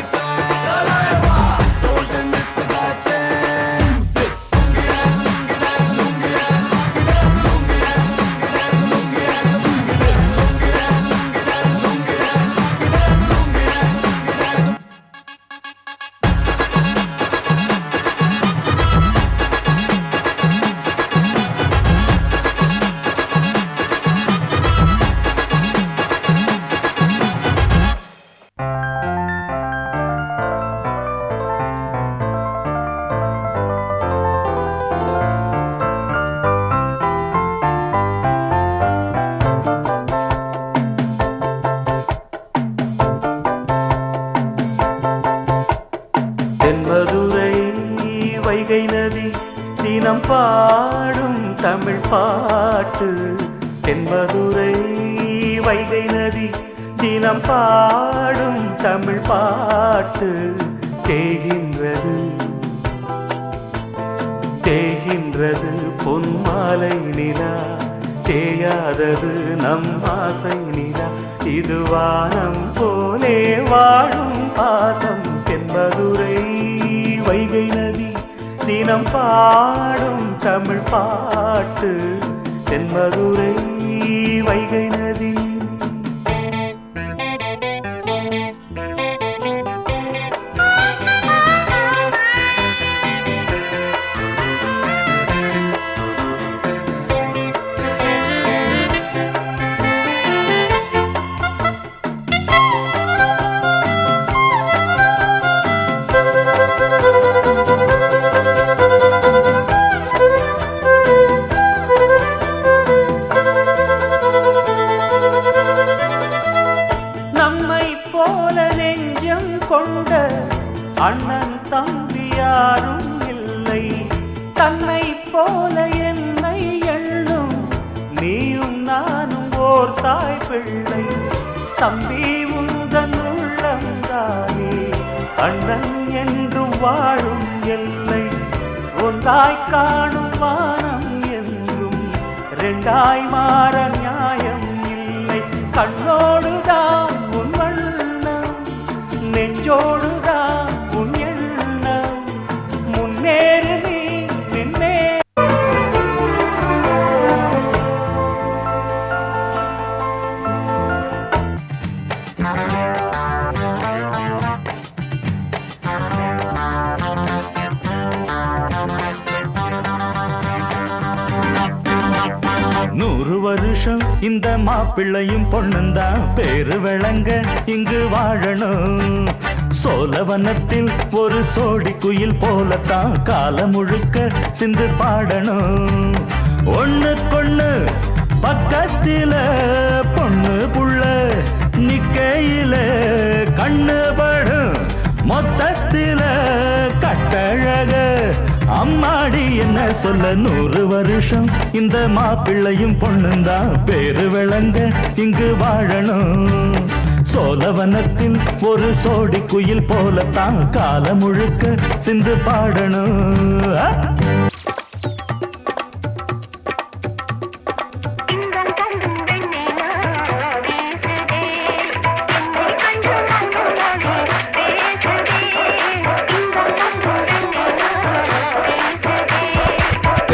Speaker 5: தென்மதுரை வைகை நதி தினம் பாடும் தமிழ் பாட்டு, தென்மதுரை வைகை நதி தினம் பாடும் தமிழ் பாட்டு, தேகின்றது தேகின்றது பொன்மாலை நிலா, தேயாதது நம் ஆசை நிலா, இது வானம் போலே வாழும் பாசம், தென்மதுரை வைகை நதி தினம் பாடும் தமிழ் பாட்டு, தென்மதுரை வைகை நதி. கொண்ட அண்ணன் தம்பி யாரும் இல்லை, தன்னை போல என்னை எண்ணும் நீயும் நானும் ஓர் தாய் பிள்ளை, தம்பி உந்தன் உள்ளந்தானே அண்ணன் என்றும் வாழும் எல்லை, ஒன்றாய் காணும் வானம் என்றும் ரெண்டாய் மாற நியாயம் இல்லை, கண்ணோடுதான் உன் வண்ணம் நெஞ்சோடுதான் உன் எண்ணம், முன்னேறு நீ நின்னே. நூறு வருஷம் இந்த மாப்பிள்ளையும் பொண்ணுந்தான் பேரு விளங்க இங்கு வாழணும், சோழவனத்தில் ஒரு சோடி குயில் போலத்தான் காலம் முழுக்க சிந்து பாடணும், ஒண்ணுக்கொண்ணு பக்கத்தில பொண்ணு புள்ள நிக்கையில கண்ணு படும், மொத்தத்தில கட்டழக அம்மாடி என்ன சொல்ல. 100 வருஷம் இந்த மாப்பிள்ளையும் பொண்ணுந்தான் பேரு விளங்க இங்கு வாழணும், சோழவனத்தில் ஒரு சோடி குயில் போலத்தான் காலம் முழுக்க சிந்து பாடணும்.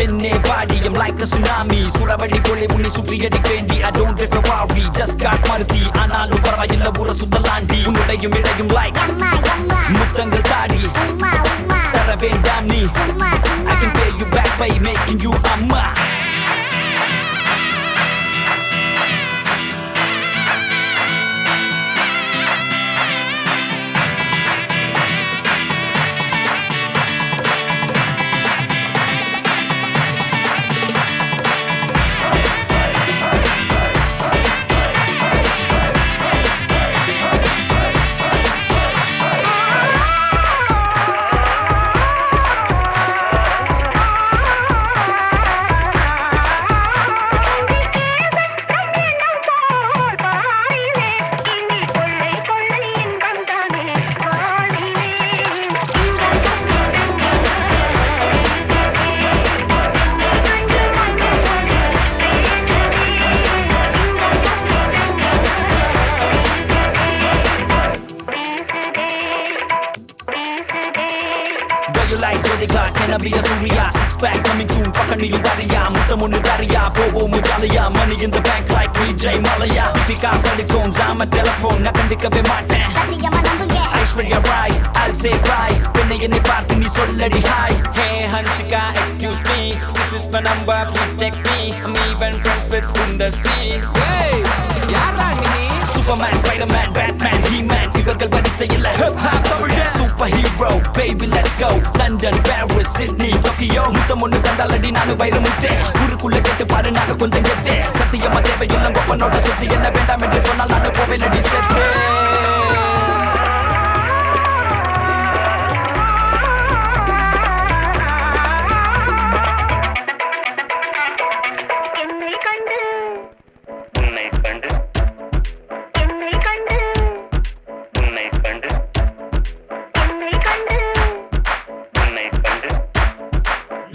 Speaker 5: பெண்ணே பாடி I'm like a tsunami சுறவழி போலே உன்னை சுற்றி அடிப்பேண்டி I don't drift a worry just got மருத்தி ஆனாலும் பரவாயில்ல ஊர சுத்தலாண்டி உன்னுடையும் இடையும் like முத்தங்கள் தாடி தர வேண்டாம் நீ I can pay you back by making you அம்மா be a Surya, six pack coming soon. Pakaniyu Dariya, Mutamunnu Dariya, Bobo Mujaliya, money in the bank like Vijay Malaya. Deepika Padukone, I'm a telephone, nakandikave maten. Sathiyama nambunge. Aishwarya Rai, I'll say bye. Penne enna paarthu nee solladi hi. Hey Hansika, excuse me, this is my number, please text me. I'm even friends with Sundar C. Hey, yaara nee? Superman, Spiderman, Batman, He-Man, ivargal varisayil hip hop தமிழன். Superhero, baby let's go. London, Paris, Sydney, Tokyo. முத்தமொன்னு கண்டாலடி நானு வைரமுத்தே. ஊருக்குள்ள கேட்டு பாரு நாங்க கொஞ்சம் கெத்தே. சத்தியமா தேவையில்லை ஒப்பனோட சுத்தி என்ன வேண்டாம் என்று சொன்னால் நானு போவேலடி செத்தே.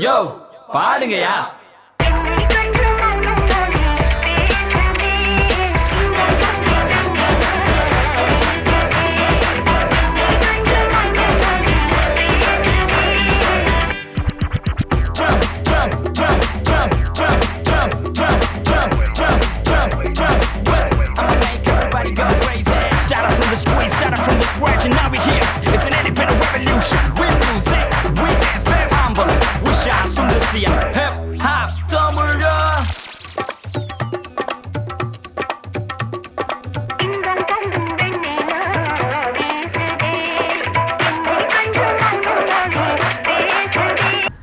Speaker 5: Yo, பாடுங்கயா.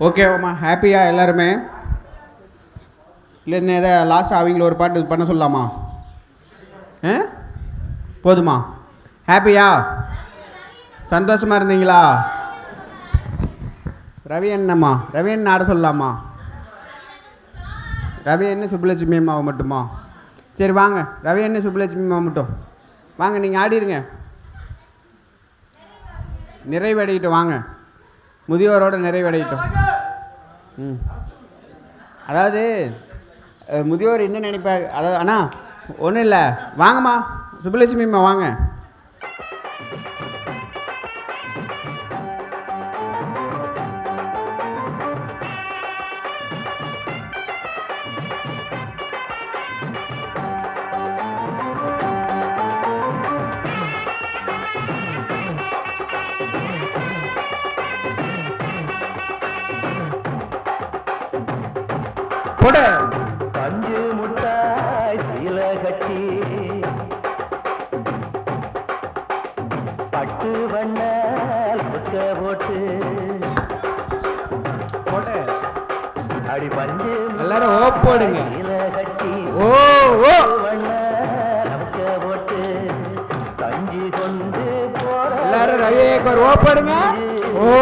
Speaker 2: ஓகேவாம்மா, ஹாப்பியா எல்லாருமே? இல்லை இன்னும் எதை லாஸ்ட்டாக அவங்கள ஒரு பாட்டு பண்ண சொல்லலாமா? போதுமா? ஹாப்பியா? சந்தோஷமாக இருந்தீங்களா? ரவி அண்ணம்மா, ரவி அண்ணன் ஆட சொல்லலாமா? ரவி அண்ணன் சுப்புலட்சுமி அம்மாவை மட்டுமா? சரி வாங்க, ரவி அண்ணன் சுப்புலட்சுமி அம்மா மட்டும் வாங்க, நீங்கள் ஆடிடுங்க. நிறைவடையிட்டோம், வாங்க, முதியோரோட நிறைவடையிட்டோம். அதாவது முதியோர் என்ன நினைப்பாங்க, அதாவது அண்ணா ஒன்றும் இல்லை, வாங்கம்மா சுப்புலட்சுமி அம்மா வாங்க. போடு.
Speaker 13: பஞ்சு முட்டாய் சீல கட்டி பட்டு வண்ண புத்த போட்டு
Speaker 2: போடு.
Speaker 13: அடி பஞ்சு
Speaker 2: எல்லாரும் ஓ போடுங்க.
Speaker 13: சீல கட்டி
Speaker 2: ஓ ஓ
Speaker 13: வண்ண புத்த போட்டு கஞ்சி கொண்டு போற
Speaker 2: எல்லாரும் ரவிக்கு ஒரு ஓ போடுங்க. ஓ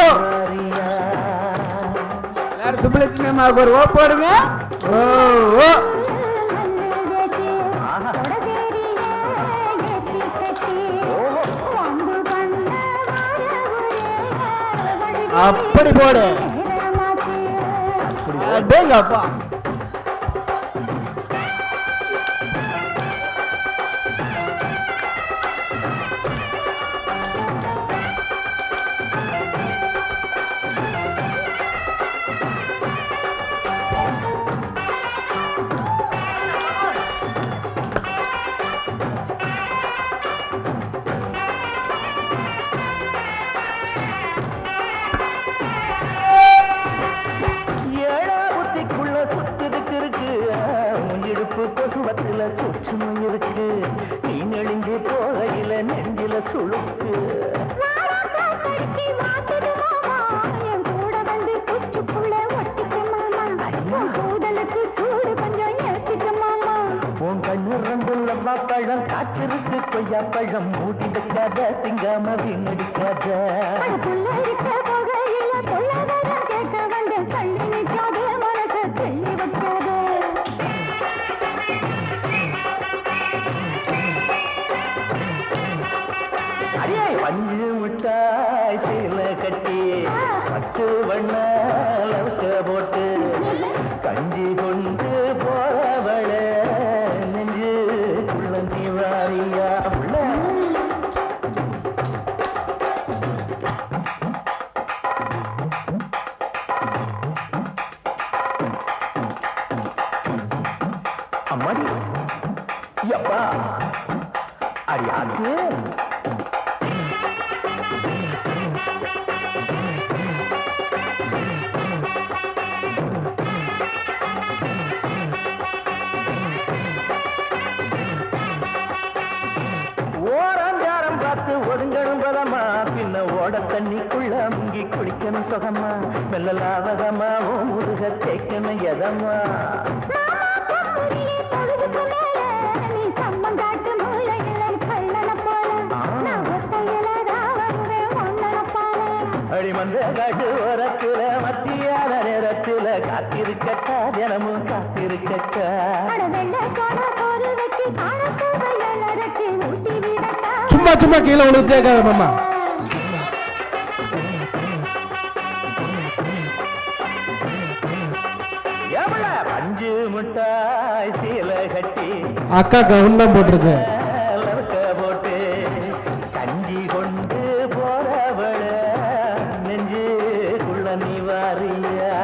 Speaker 2: ஓ சுப்புலட்சுமி அம்மாவுக்கு ஒரு ஓ போடுங்க. ஓ ஓ அப்படி போடு. அப்பா
Speaker 13: காற்றிருக்கு கொய்யா பழம் மூடி வைக்காத திங்காம வீணடிக்காத அடியே பஞ்சு மிட்டாய் சீல கட்டி பட்டு வண்ண லவுக்க போட்டு கஞ்சி கொண்டு போறவள நெஞ்சு குள்ளந்தி வாரியா உள்ள அம்மாடி யப்பா அடியாது ஓரஞ்சாரம் பார்த்து ஒதுங்கணும் பதமா பின்ன ஓட தண்ணிக்குள்ள முங்கி குளிக்கணும் சுகமா மெல்லலாவதமா ஓ முருக தேய்க்கணும் எதமா அடிமந்த காட்டு ஓரத்துல மத்தியான நேரத்துல காத்திருக்கட்டா தினமும் காத்திருக்கட்டா
Speaker 2: சும்மா சும்மா கீழே விழுத்தே மாமா.
Speaker 13: பஞ்சு முட்டாய் சீல கட்டி
Speaker 2: அக்கா கவுன் தான் போட்டிருக்கு.
Speaker 13: போட்டு கஞ்சி கொண்டு போறவள நெஞ்சு குள்ள நீ வாரியா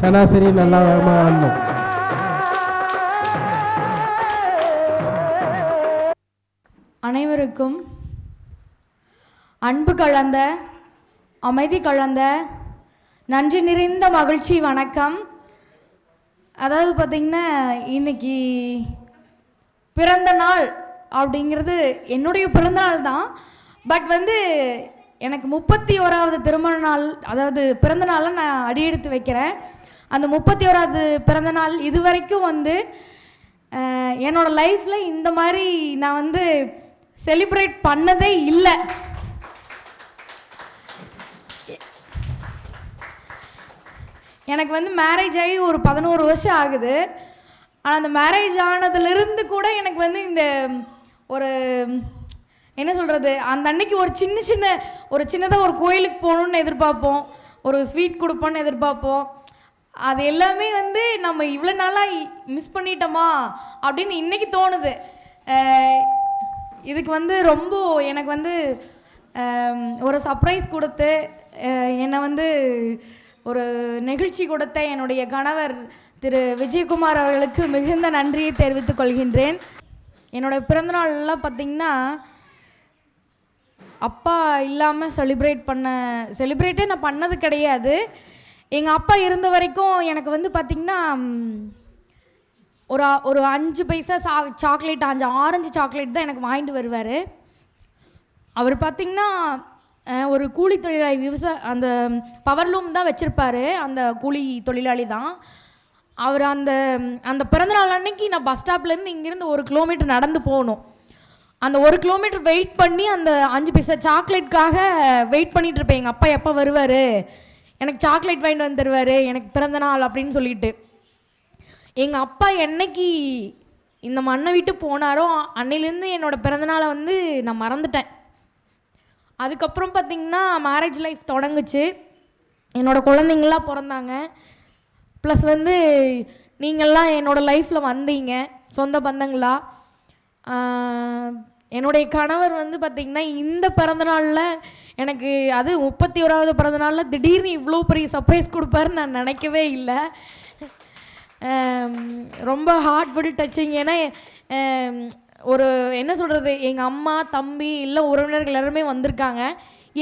Speaker 2: சராசரி நல்லா வரணும்.
Speaker 14: அனைவருக்கும் அன்பு கலந்த அமைதி கலந்த நன்றி நிறைந்த மகிழ்ச்சி வணக்கம். அதாவது பார்த்திங்கன்னா இன்னைக்கு பிறந்த நாள் அப்படிங்கிறது என்னுடைய பிறந்த நாள் தான். பட் வந்து எனக்கு 31வது திருமண நாள், அதாவது பிறந்த நாளை நான் அடியெடுத்து வைக்கிறேன். அந்த 31வது பிறந்த நாள் இது வரைக்கும் வந்து என்னோடய லைஃப்பில் இந்த மாதிரி நான் வந்து செலிப்ரேட் பண்ணதே இல்லை. எனக்கு வந்து மேரேஜ் ஆகி ஒரு 11 வருஷம் ஆகுது. ஆனால் அந்த மேரேஜ் ஆனதுலேருந்து கூட எனக்கு வந்து இந்த ஒரு என்ன சொல்கிறது, அந்த அன்னைக்கு ஒரு சின்னதாக ஒரு கோயிலுக்கு போகணுன்னு எதிர்பார்ப்போம், ஒரு ஸ்வீட் கொடுப்போன்னு எதிர்பார்ப்போம். அது எல்லாமே வந்து நம்ம இவ்வளோ நாளாக மிஸ் பண்ணிட்டோமா அப்படின்னு இன்றைக்கி தோணுது. இதுக்கு வந்து ரொம்ப எனக்கு வந்து ஒரு சர்ப்ரைஸ் கொடுத்து என்னை வந்து ஒரு நெகிழ்ச்சி கொடுத்த என்னுடைய கணவர் திரு விஜயகுமார் அவர்களுக்கு மிகுந்த நன்றியை தெரிவித்துக் கொள்கின்றேன். என்னோடய பிறந்தநாள்லாம் பார்த்திங்கன்னா அப்பா இல்லாமல் செலிப்ரேட்டே நான் பண்ணது கிடையாது. எங்கள் அப்பா இருந்த வரைக்கும் எனக்கு வந்து பார்த்திங்கன்னா ஒரு 5 பைசா சாக்லேட், 5 ஆரஞ்சு சாக்லேட் தான் எனக்கு வாங்கிட்டு வருவார். அவர் பார்த்திங்கன்னா ஒரு கூலி தொழிலாளி, அந்த பவர்லூம் தான் வச்சுருப்பார். அந்த கூலி தொழிலாளி தான் அவர். அந்த பிறந்தநாள் அன்னைக்கு நான் பஸ் ஸ்டாப்லேருந்து இங்கேருந்து 1 கிலோமீட்டர் நடந்து போகணும். அந்த 1 கிலோமீட்டர் வெயிட் பண்ணி அந்த 5 பைசா சாக்லேட்காக வெயிட் பண்ணிகிட்டு இருப்பேன். எங்கள் அப்பா எப்போ வருவார், எனக்கு சாக்லேட் வாங்கிட்டு வந்து தருவார், எனக்கு பிறந்த நாள் அப்படின்னு சொல்லிட்டு. எங்கள் அப்பா என்னைக்கு இந்த மண்ணை விட்டு போனாரோ அன்னையிலேருந்து என்னோடய பிறந்தநாளை வந்து நான் மறந்துட்டேன். அதுக்கப்புறம் பார்த்திங்கன்னா மேரேஜ் லைஃப் தொடங்குச்சு. என்னோடய குழந்தைங்களாம் பிறந்தாங்க. ப்ளஸ் வந்து நீங்கள்லாம் என்னோடய லைஃப்பில் வந்தீங்க, சொந்த பந்தங்களா. என்னுடைய கணவர் வந்து பார்த்திங்கன்னா இந்த பிறந்தநாளில் எனக்கு, அது 31வது பிறந்தநாளில் திடீர்னு இவ்வளோ பெரிய சர்ப்ரைஸ் கொடுப்பாருன்னு நான் நினைக்கவே இல்லை. ரொம்ப ஹார்ட் ஃபுல் டச்சிங். ஏன்னா ஒரு என்ன சொல்கிறது, எங்கள் அம்மா தம்பி இல்லை உறவினர்கள் எல்லாருமே வந்திருக்காங்க.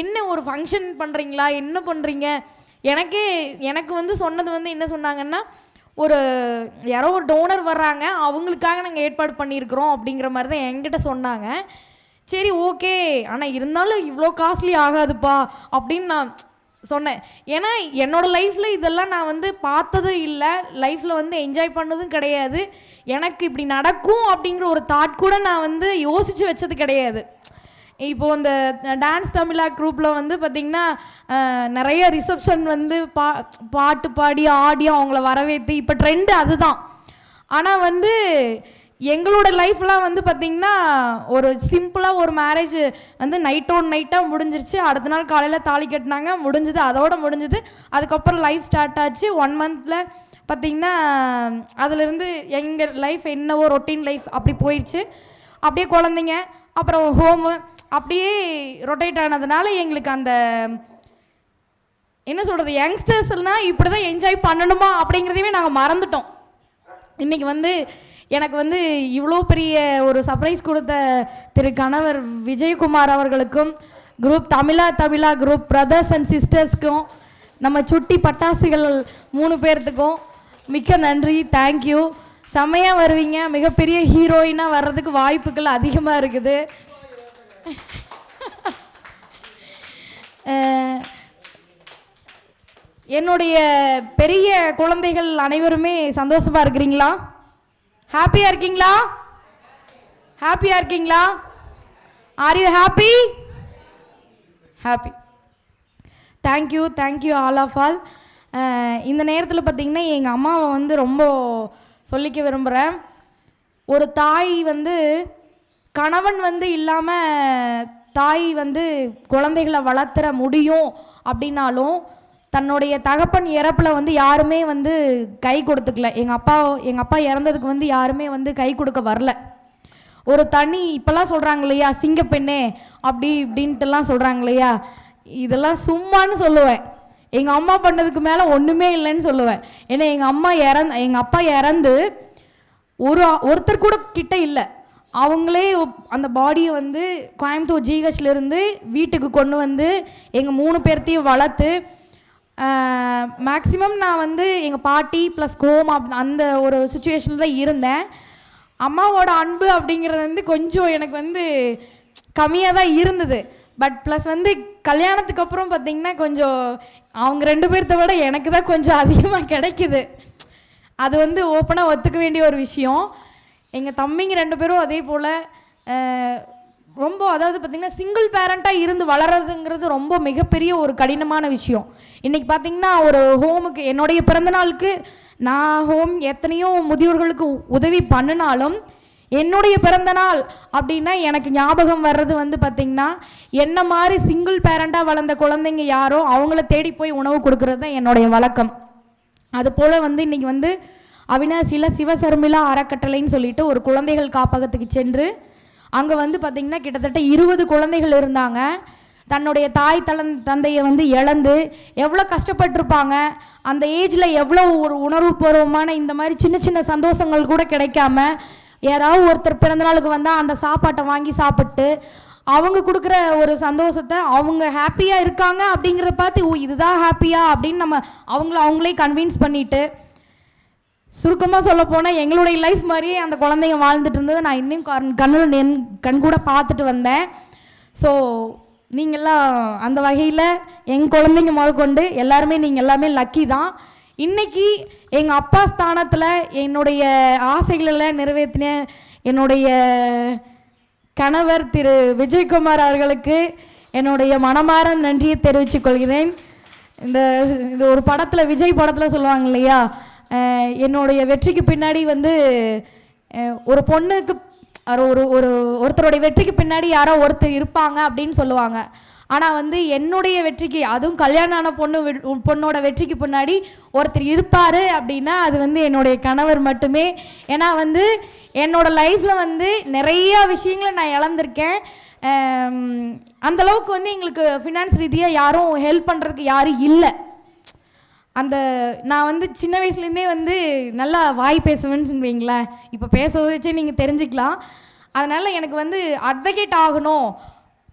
Speaker 14: என்ன ஒரு ஃபங்க்ஷன் பண்ணுறீங்களா, என்ன பண்ணுறீங்க, எனக்கு வந்து சொன்னது வந்து என்ன சொன்னாங்கன்னா, ஒரு யாரோ ஒரு டோனர் வர்றாங்க, அவங்களுக்காக நாங்கள் ஏற்பாடு பண்ணியிருக்கிறோம் அப்படிங்கிற மாதிரி தான் என்கிட்ட சொன்னாங்க. சரி ஓகே, ஆனால் இருந்தாலும் இவ்வளோ காஸ்ட்லி ஆகாதுப்பா அப்படின்னு நான் சொன்னேன். ஏன்னா என்னோடய லைஃப்பில் இதெல்லாம் நான் வந்து பார்த்ததும் இல்லை, லைஃப்பில் வந்து என்ஜாய் பண்ணதும் கிடையாது. எனக்கு இப்படி நடக்கும் அப்படிங்கிற ஒரு தாட் கூட நான் வந்து யோசித்து வச்சது கிடையாது. இப்போது இந்த டான்ஸ் தமிழா குரூப்பில் வந்து பார்த்திங்கன்னா நிறைய ரிசப்ஷன் வந்து பாட்டு பாடி ஆடி அவங்கள வரவேற்று இப்போ ட்ரெண்டு அதுதான். ஆனால் வந்து எங்களோட லைஃப்லாம் வந்து பார்த்திங்கன்னா ஒரு சிம்பிளாக ஒரு மேரேஜ் வந்து நைட்டாக முடிஞ்சிருச்சு. அடுத்த நாள் காலையில் தாலி கட்டினாங்க, முடிஞ்சுது, அதோடு முடிஞ்சுது. அதுக்கப்புறம் லைஃப் ஸ்டார்ட் ஆச்சு. 1 மந்தில் பார்த்திங்கன்னா அதிலிருந்து எங்கள் லைஃப் என்னவோ ரொட்டீன் லைஃப் அப்படி போயிடுச்சு. அப்படியே குழந்தைங்க, அப்புறம் ஹோமு, அப்படியே ரொட்டேட் ஆனதுனால எங்களுக்கு அந்த என்ன சொல்கிறது, யங்ஸ்டர்ஸ்னால் இப்படி தான் என்ஜாய் பண்ணணுமா அப்படிங்கிறதையுமே நாங்கள் மறந்துட்டோம். இன்றைக்கி வந்து எனக்கு வந்து இவ்வளோ பெரிய ஒரு சர்ப்ரைஸ் கொடுத்த திரு கணவர் விஜயகுமார் அவர்களுக்கும், group Tamizha group brothers and சிஸ்டர்ஸ்க்கும், நம்ம சுட்டி பட்டாசுகள் 3 பேர்த்துக்கும் மிக்க நன்றி. தேங்க்யூ. செம்மையாக வருவீங்க. மிகப்பெரிய ஹீரோயினாக வர்றதுக்கு வாய்ப்புகள் அதிகமாக இருக்குது. என்னுடைய பெரிய குழந்தைகள் அனைவருமே சந்தோஷமா இருக்கிறீங்களா? ஹாப்பியா இருக்கீங்களா? ஹாப்பியா இருக்கீங்களா? Are you happy? Happy. Thank you all of all. இந்த நேரத்தில் பார்த்திங்கன்னா எங்கள் அம்மாவை வந்து ரொம்ப சொல்லிக்க விரும்புகிறேன். ஒரு தாய் வந்து கணவன் வந்து இல்லாமல் தாய் வந்து குழந்தைகளை வளர்த்துற முடியும் அப்படின்னாலும் தன்னுடைய தகப்பன் இறப்பில் வந்து யாருமே வந்து கை கொடுத்துக்கல. எங்கள் அப்பா இறந்ததுக்கு வந்து யாருமே வந்து கை கொடுக்க வரல. ஒரு தனி இப்போல்லாம் சொல்கிறாங்க இல்லையா, சிங்கப்பெண்ணே அப்படி இப்படின்ட்டுலாம் சொல்கிறாங்க இல்லையா, இதெல்லாம் சும்மானு சொல்லுவேன். எங்கள் அம்மா பண்ணதுக்கு மேலே ஒன்றுமே இல்லைன்னு சொல்லுவேன். ஏன்னா எங்கள் அப்பா இறந்து ஒருத்தர் கூட கிட்ட இல்லை. அவங்களே அந்த பாடியை வந்து கோயம்புத்தூர் ஜிஹெச்லேருந்து வீட்டுக்கு கொண்டு வந்து எங்கள் 3 பேர்த்தையும் வளர்த்து, மேக்ஸிமம் நான் வந்து எங்கள் பாட்டி ப்ளஸ் கோமா அந்த ஒரு சுச்சுவேஷனில் தான் இருந்தேன். அம்மாவோட அன்பு அப்படிங்கிறது வந்து கொஞ்சம் எனக்கு வந்து கம்மியாக தான் இருந்தது. பட் ப்ளஸ் வந்து கல்யாணத்துக்கு அப்புறம் பார்த்திங்கன்னா கொஞ்சம் அவங்க 2 பேர்த்த விட எனக்கு தான் கொஞ்சம் அதிகமாக கிடைக்குது. அது வந்து ஓப்பனாக ஒத்துக்க வேண்டிய ஒரு விஷயம். எங்கள் தம்பிங்க 2 பேரும் அதே போல் ரொம்ப, அதாவது பார்த்திங்கன்னா சிங்கிள் பேரண்ட்டாக இருந்து வளர்கிறதுங்கிறது ரொம்ப மிகப்பெரிய ஒரு கடினமான விஷயம். இன்றைக்கி பார்த்திங்கன்னா ஒரு ஹோமுக்கு என்னுடைய பிறந்தநாளுக்கு நான் எத்தனையோ முதியோர்களுக்கு உதவி பண்ணினாலும் என்னுடைய பிறந்தநாள் அப்படின்னா எனக்கு ஞாபகம் வர்றது வந்து பார்த்திங்கன்னா என்ன மாதிரி சிங்கிள் பேரண்ட்டாக வளர்ந்த குழந்தைங்க யாரோ அவங்கள தேடி போய் உணவு கொடுக்கறது தான் என்னுடைய வழக்கம். அதுபோல் வந்து இன்றைக்கி வந்து அவினாசியில் சிவசர்மிளா அறக்கட்டளைன்னு சொல்லிட்டு ஒரு குழந்தைகள் காப்பகத்துக்கு சென்று அங்கே வந்து பார்த்திங்கன்னா கிட்டத்தட்ட 20 குழந்தைகள் இருந்தாங்க. தன்னுடைய தாய் தந்தையை வந்து இழந்து எவ்வளோ கஷ்டப்பட்டிருப்பாங்க. அந்த ஏஜில் எவ்வளோ ஒரு உணர்வுபூர்வமான இந்த மாதிரி சின்ன சின்ன சந்தோஷங்கள் கூட கிடைக்காம யாராவது ஒருத்தர் பிறந்தநாளுக்கு வந்தால் அந்த சாப்பாட்டை வாங்கி சாப்பிட்டு அவங்க கொடுக்குற ஒரு சந்தோஷத்தை அவங்க ஹாப்பியாக இருக்காங்க அப்படிங்கிறத பார்த்து இதுதான் ஹாப்பியா அப்படின்னு நம்ம அவங்களே கன்வின்ஸ் பண்ணிவிட்டு, சுருக்கமாக சொல்ல போனால் எங்களுடைய லைஃப் மாதிரியே அந்த குழந்தைங்க வாழ்ந்துட்டு இருந்ததை நான் இன்னும் கண் கூட பார்த்துட்டு வந்தேன். ஸோ நீங்கள்லாம் அந்த வகையில் எங்கள் குழந்தைங்க முதற்கொண்டு எல்லாருமே நீங்கள் எல்லாமே லக்கி தான். இன்றைக்கி எங்கள் அப்பா ஸ்தானத்தில் என்னுடைய ஆசைகளை நிறைவேற்றின என்னுடைய கணவர் திரு விஜயகுமார் அவர்களுக்கு என்னுடைய மனமார நன்றியை தெரிவித்துக் கொள்கிறேன். இந்த ஒரு படத்தில், விஜய் படத்தில் சொல்லுவாங்க இல்லையா, என்னுடைய வெற்றிக்கு பின்னாடி வந்து ஒரு பொண்ணுக்கு ஒருத்தருடைய வெற்றிக்கு பின்னாடி யாரோ ஒருத்தர் இருப்பாங்க அப்படின்னு சொல்லுவாங்க. ஆனால் வந்து என்னுடைய வெற்றிக்கு, அதுவும் கல்யாணம் ஆன பொண்ணோட வெற்றிக்கு பின்னாடி ஒருத்தர் இருப்பார் அப்படின்னா அது வந்து என்னுடைய கணவர் மட்டுமே. ஏன்னா வந்து என்னோட லைஃப்பில் வந்து நிறையா விஷயங்களை நான் இழந்திருக்கேன். அந்தளவுக்கு வந்து எங்களுக்கு ஃபினான்ஸ் ரீதியாக யாரும் ஹெல்ப் பண்ணுறதுக்கு யாரும் இல்லை. நான் வந்து சின்ன வயசுலேருந்தே வந்து நல்லா வாய் பேசுவேன்னு சொல்லுவீங்களேன், இப்போ பேசுறத வச்சே நீங்கள் தெரிஞ்சுக்கலாம். அதனால் எனக்கு வந்து அட்வொகேட் ஆகணும்,